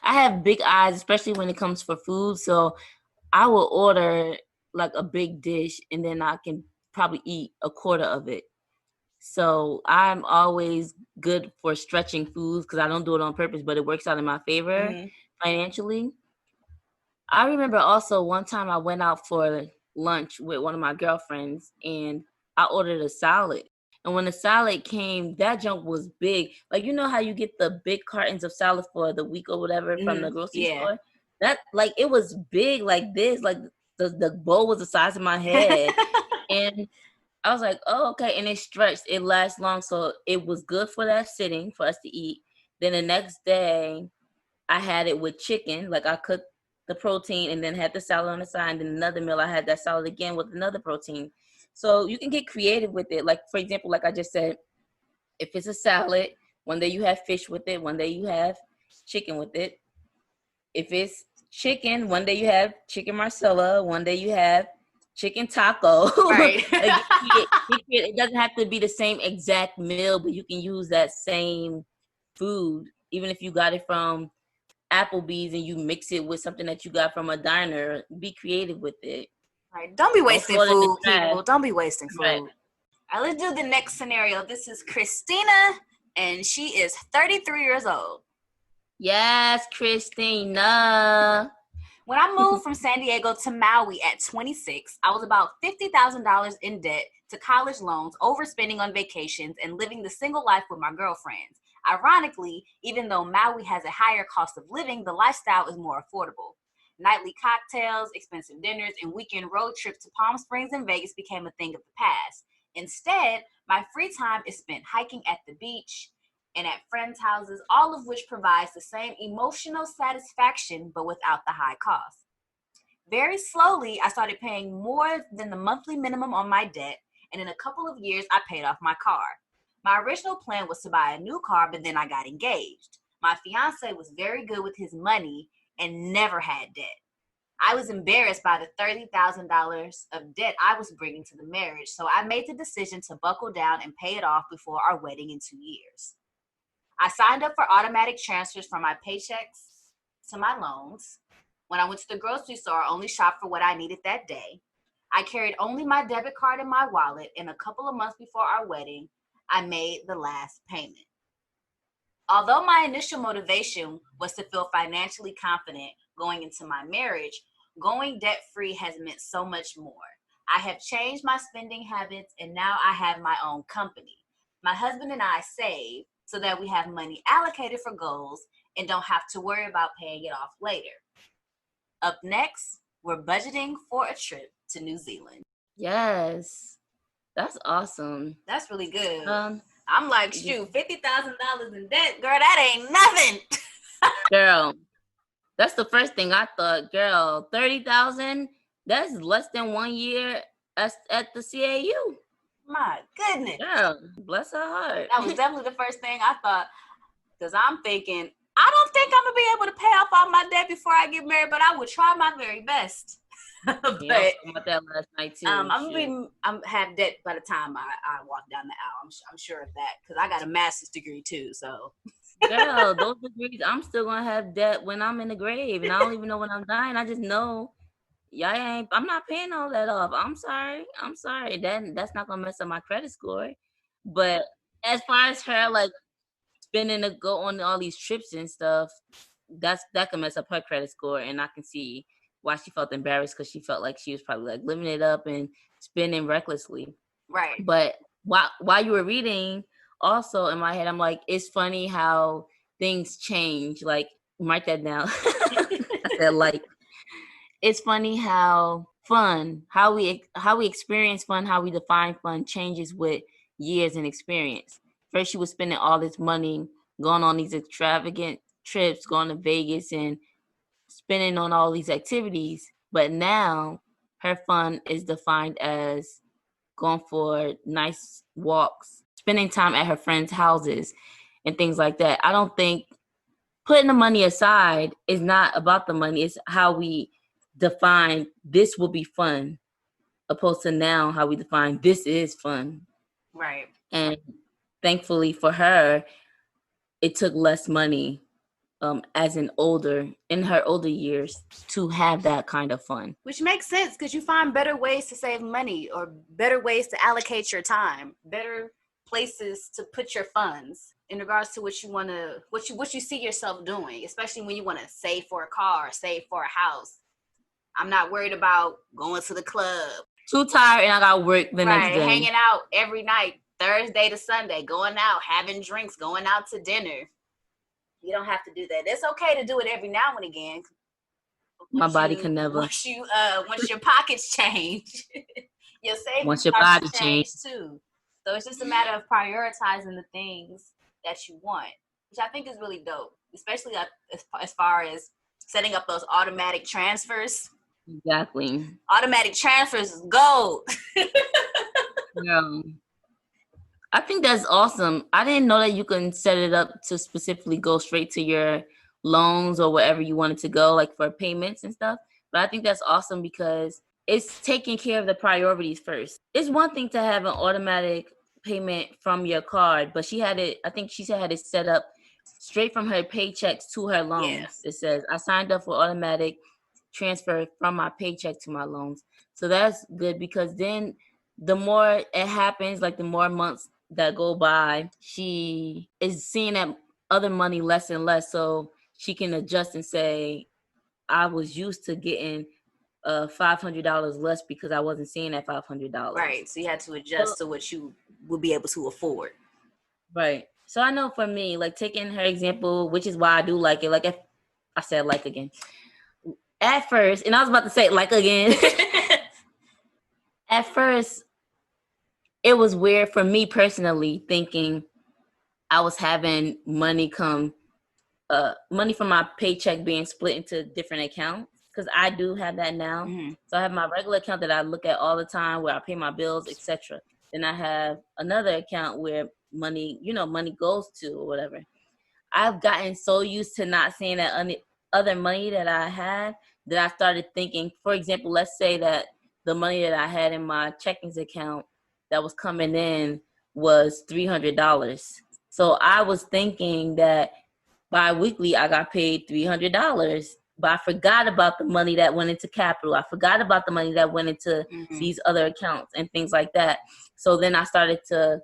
I have big eyes, especially when it comes for food. So I will order like a big dish and then I can probably eat a quarter of it. So I'm always good for stretching foods because I don't do it on purpose, but it works out in my favor financially. I remember also one time I went out for lunch with one of my girlfriends and I ordered a salad. And when the salad came, that junk was big. Like, you know how you get the big cartons of salad for the week or whatever from the grocery store? That, like, it was big like this. Like, the bowl was the size of my head. And I was like, oh, okay. And it stretched. It lasts long. So it was good for that sitting for us to eat. Then the next day, I had it with chicken. Like, I cooked the protein and then had the salad on the side. And then another meal, I had that salad again with another protein. So you can get creative with it. Like, for example, like I just said, if it's a salad, one day you have fish with it. One day you have chicken with it. If it's chicken, one day you have chicken marsala. One day you have chicken taco. Right. It doesn't have to be the same exact meal, but you can use that same food, even if you got it from Applebee's and you mix it with something that you got from a diner. Be creative with it. Right. Don't be wasting food, people. Don't be wasting food. Right. All right, let's do the next scenario. This is Christina, and she is 33 years old. Yes, Christina. When I moved from San Diego to Maui at 26, I was about $50,000 in debt to college loans, overspending on vacations, and living the single life with my girlfriends. Ironically, even though Maui has a higher cost of living, the lifestyle is more affordable. Nightly cocktails, expensive dinners, and weekend road trips to Palm Springs and Vegas became a thing of the past. Instead, my free time is spent hiking at the beach and at friends' houses, all of which provides the same emotional satisfaction, but without the high cost. Very slowly, I started paying more than the monthly minimum on my debt, and in a couple of years, I paid off my car. My original plan was to buy a new car, but then I got engaged. My fiance was very good with his money and never had debt. I was embarrassed by the $30,000 of debt I was bringing to the marriage, so I made the decision to buckle down and pay it off before our wedding in 2 years. I signed up for automatic transfers from my paychecks to my loans. When I went to the grocery store, I only shopped for what I needed that day. I carried only my debit card in my wallet, and a couple of months before our wedding, I made the last payment. Although my initial motivation was to feel financially confident going into my marriage, going debt-free has meant so much more. I have changed my spending habits, and now I have my own company. My husband and I save so that we have money allocated for goals and don't have to worry about paying it off later. Up next, we're budgeting for a trip to New Zealand. Yes, that's awesome. That's really good. I'm like, shoot, $50,000 in debt, girl, that ain't nothing. Girl, that's the first thing I thought. Girl, 30,000, that's less than 1 year at the CAU. My goodness. Girl, bless her heart. That was definitely the first thing I thought, because I'm thinking, I don't think I'm going to be able to pay off all my debt before I get married, but I would try my very best. But yeah, I was about that last night too. I'm have debt by the time I walk down the aisle. I'm sure of that, because I got a master's degree too. So, girl, those degrees, I'm still gonna have debt when I'm in the grave, and I don't even know when I'm dying. I just know, I'm not paying all that off. I'm sorry. That's not gonna mess up my credit score. But as far as her like spending to go on all these trips and stuff, that can mess up her credit score, and I can see why she felt embarrassed, because she felt like she was probably like living it up and spending recklessly. Right. But while you were reading, also in my head, I'm like, it's funny how things change. Like, write that down. I said, like, it's funny how we experience fun, how we define fun changes with years and experience. First, she was spending all this money, going on these extravagant trips, going to Vegas and spending on all these activities, but now her fun is defined as going for nice walks, spending time at her friends' houses, and things like that. I don't think putting the money aside is not about the money. It's how we define this will be fun, opposed to now how we define this is fun. Right. And thankfully for her, it took less money in her older years to have that kind of fun. Which makes sense, because you find better ways to save money, or better ways to allocate your time, better places to put your funds in regards to what you see yourself doing, especially when you want to save for a car, save for a house. I'm not worried about going to the club. Too tired and I got work the next day. Hanging out every night, Thursday to Sunday, going out, having drinks, going out to dinner. You don't have to do that. It's okay to do it every now and again. My body can never. Once your pockets change, your savings once your body change too. So it's just a matter of prioritizing the things that you want, which I think is really dope, especially as far as setting up those automatic transfers. Exactly. Automatic transfers is gold. Yeah. I think that's awesome. I didn't know that you can set it up to specifically go straight to your loans or wherever you want it to go, like for payments and stuff. But I think that's awesome because it's taking care of the priorities first. It's one thing to have an automatic payment from your card, but I think she had it set up straight from her paychecks to her loans. Yes. It says, I signed up for automatic transfer from my paycheck to my loans. So that's good, because then the more it happens, like the more months that go by, she is seeing that other money less and less, so she can adjust and say, I was used to getting $500 less because I wasn't seeing that $500. Right. So you had to adjust to what you would be able to afford. Right. So I know for me, like taking her example, which is why I do like it. Like if I said like again. At first, and I was about to say like again. At first, it was weird for me personally, thinking I was having money from my paycheck being split into different accounts, because I do have that now. Mm-hmm. So I have my regular account that I look at all the time, where I pay my bills, etc. Then I have another account where money goes to or whatever. I've gotten so used to not seeing that other money that I had that I started thinking, for example, let's say that the money that I had in my checkings account that was coming in was $300. So I was thinking that bi-weekly I got paid $300, but I forgot about the money that went into capital. I forgot about the money that went into these other accounts and things like that. So then I started to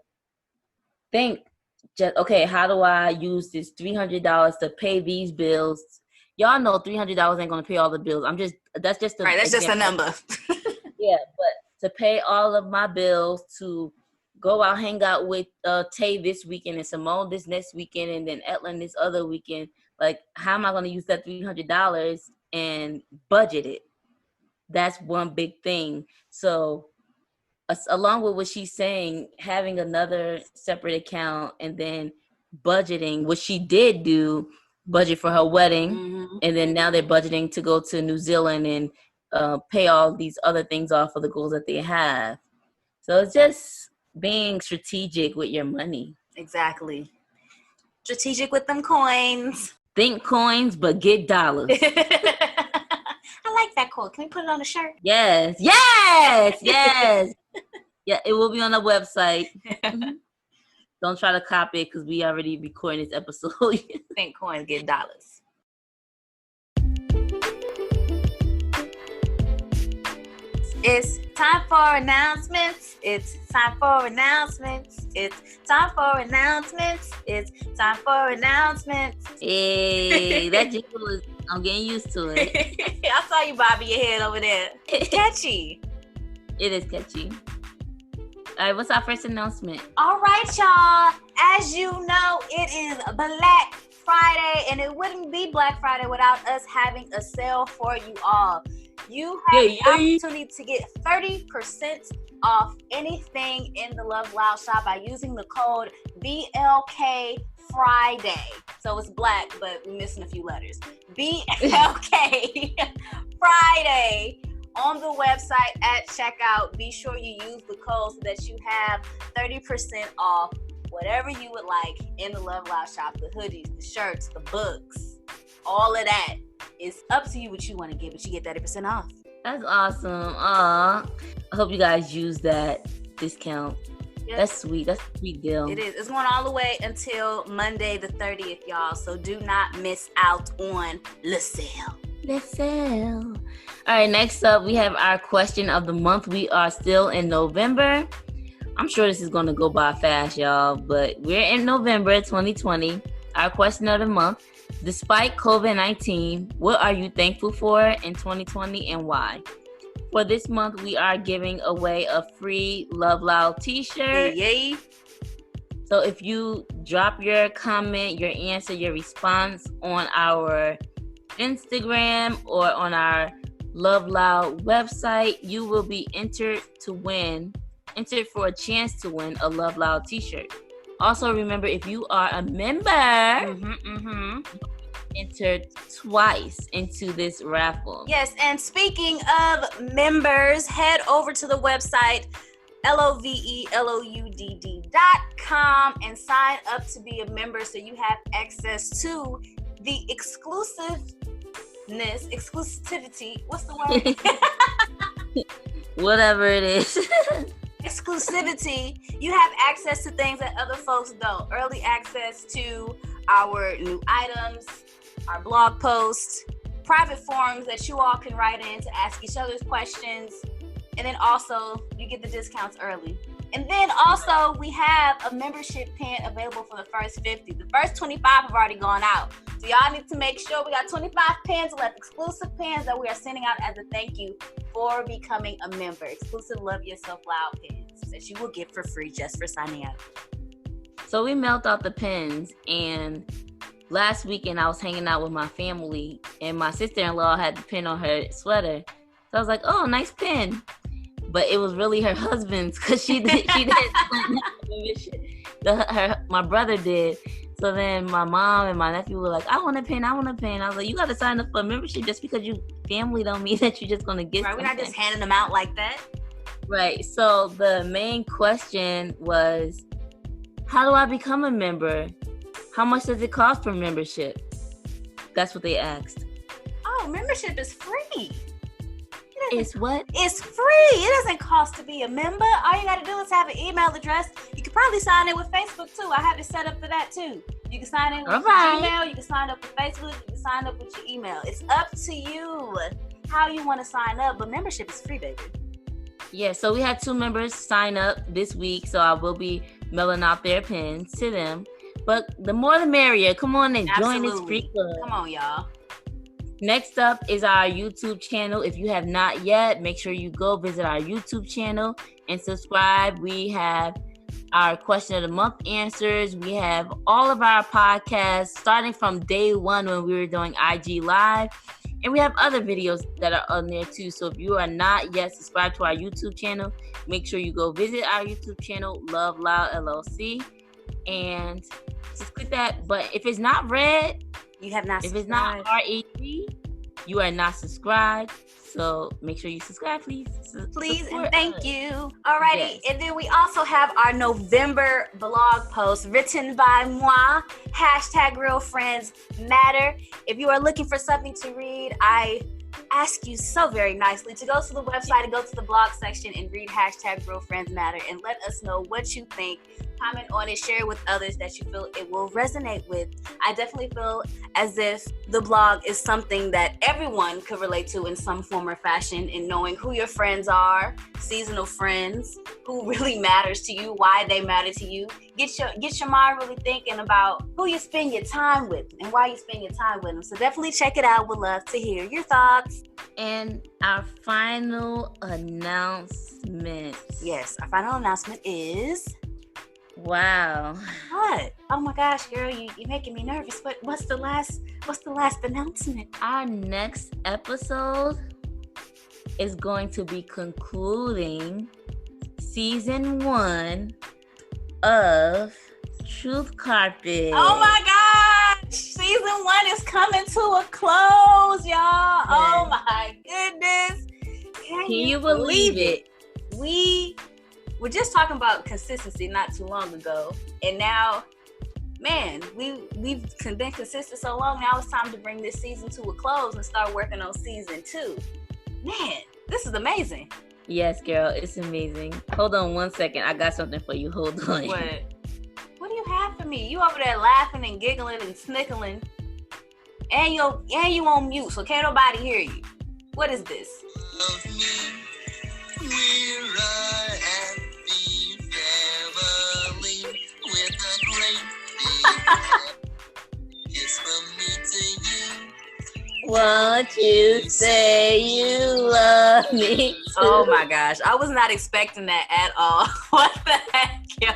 think, just okay, how do I use this $300 to pay these bills? Y'all know $300 ain't gonna pay all the bills. That's just a number. Yeah, but to pay all of my bills, to go out, hang out with Tay this weekend and Simone this next weekend, and then Etlin this other weekend. Like, how am I going to use that $300 and budget it? That's one big thing. So, along with what she's saying, having another separate account and then budgeting, what she did do, budget for her wedding, and then now they're budgeting to go to New Zealand and pay all these other things off of the goals that they have. So it's just being strategic with your money. Exactly. Strategic with them coins. Think coins, but get dollars. I like that quote. Can we put it on a shirt? Yes. Yeah, it will be on the website. Don't try to copy it because we already recording this episode. Think coins, get dollars. It's time for announcements. It's time for announcements. It's time for announcements. It's time for announcements. Hey, that jingle is, I'm getting used to it. I saw you bobbing your head over there. It's catchy. It is catchy. All right, what's our first announcement? All right, y'all. As you know, it is Black Friday, and it wouldn't be Black Friday without us having a sale for you all. You have the opportunity to get 30% off anything in the Love Loud shop by using the code BLK Friday. So it's black, but we're missing a few letters. BLK Friday on the website at checkout. Be sure you use the code so that you have 30% off whatever you would like in the Love Loud shop. The hoodies, the shirts, the books, all of that. It's up to you what you want to get, but you get 30% off. That's awesome. I hope you guys use that discount. Yep. That's sweet. That's a sweet deal. It is. It's going all the way until Monday the 30th, y'all. So do not miss out on the sale. The sale. All right, next up, we have our question of the month. We are still in November. I'm sure this is going to go by fast, y'all, but we're in November 2020. Our question of the month: despite COVID-19, what are you thankful for in 2020 and why? For this month, we are giving away a free Love Loud t-shirt. Yay. So if you drop your comment, your answer, your response on our Instagram or on our Love Loud website, you will be entered for a chance to win a Love Loud t-shirt. Also, remember, if you are a member, entered twice into this raffle. Yes, and speaking of members, head over to the website loveloud.com and sign up to be a member so you have access to the exclusivity. What's the word? Whatever it is. Exclusivity. You have access to things that other folks don't. Early access to our new items, our blog posts, private forums that you all can write in to ask each other's questions. And then also you get the discounts early. And then also we have a membership pin available for the first 50. The first 25 have already gone out. So y'all need to make sure we got 25 pins left, exclusive pins that we are sending out as a thank you for becoming a member. Exclusive Love Yourself Loud pins that you will get for free just for signing up. So we mailed out the pins, and last weekend I was hanging out with my family, and my sister-in-law had the pin on her sweater. So I was like, oh, nice pin. But it was really her husband's because she didn't my brother did. So then my mom and my nephew were like, I want a pin. I was like, you got to sign up for a membership. Just because you family don't mean that you're just going to get right, something. We're not just handing them out like that. Right. So the main question was, how do I become a member? How much does it cost for membership? That's what they asked. Oh, membership is free. It's what? It's free. It doesn't cost to be a member. All you got to do is have an email address. You can probably sign in with Facebook too. I have it set up for that too. You can sign in with your Gmail. You can sign up with Facebook. You can sign up with your email. It's up to you how you want to sign up. But membership is free, baby. Yeah, so we had 2 members sign up this week. So I will be mailing out their pins to them. But the more the merrier. Come on and join this free club. Come on, y'all. Next up is our YouTube channel. If you have not yet, make sure you go visit our YouTube channel and subscribe. We have our question of the month answers. We have all of our podcasts starting from day 1 when we were doing IG Live. And we have other videos that are on there too. So if you are not yet subscribed to our YouTube channel, make sure you go visit our YouTube channel, Love Loud LLC. And just click that. But if it's not red, you have not subscribed. If it's not REG, you are not subscribed. So make sure you subscribe, please. Please and thank you. Alrighty. Yes. And then we also have our November blog post written by moi, #RealFriendsMatter. If you are looking for something to read, I ask you so very nicely to go to the website and go to the blog section and read #RealFriendsMatter and let us know what you think. Comment on it, share it with others that you feel it will resonate with. I definitely feel as if the blog is something that everyone could relate to in some form or fashion, in knowing who your friends are, seasonal friends, who really matters to you, why they matter to you. Get your mind really thinking about who you spend your time with and why you spend your time with them. So definitely check it out. Would love to hear your thoughts. And our final announcement. Yes, our final announcement is... Wow. What? Oh my gosh, girl, you're making me nervous. What's the last announcement? Our next episode is going to be concluding season 1 of Truth Carpet. Oh my gosh! Season 1 is coming to a close, y'all. Yeah. Oh my goodness. Can you believe it? We're just talking about consistency not too long ago, and now, man, we've been consistent so long. Now it's time to bring this season to a close and start working on season 2. Man, this is amazing. Yes, girl, it's amazing. Hold on 1 second. I got something for you. Hold on. What do you have for me? You over there laughing and giggling and snickling, and you on mute, so can't nobody hear you. What is this? Won't you say you love me too? Oh my gosh, I was not expecting that at all. What the heck, yo?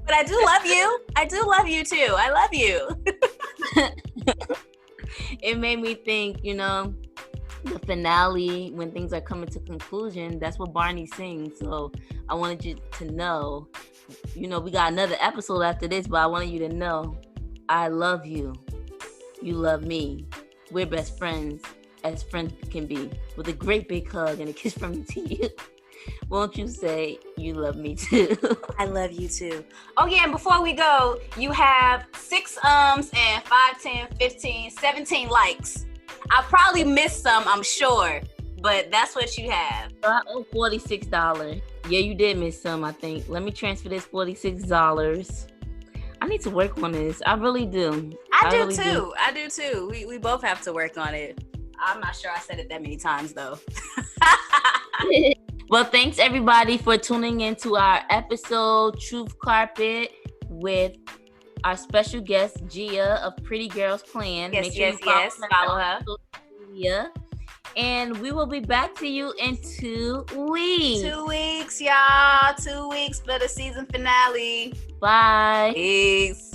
But I do love you. I do love you too. I love you. It made me think, the finale, when things are coming to conclusion, that's what Barney sings. So I wanted you to know, we got another episode after this, but I wanted you to know, I love you. You love me. We're best friends, as friends can be, with a great big hug and a kiss from me to you. Won't you say you love me too? I love you too. Oh yeah, and before we go, you have 6 and 5, 10, 15, 17 likes. I probably missed some, I'm sure, but that's what you have. I owe $46. Yeah, you did miss some, I think. Let me transfer this $46. I need to work on this. I really do. I do too. We both have to work on it. I'm not sure I said it that many times though. Well, thanks everybody for tuning into our episode Truth Carpet with our special guest Gia of Pretty Girls Plan. Make sure you follow her. Media. And we will be back to you in 2 weeks. 2 weeks, y'all. 2 weeks for the season finale. Bye. Peace.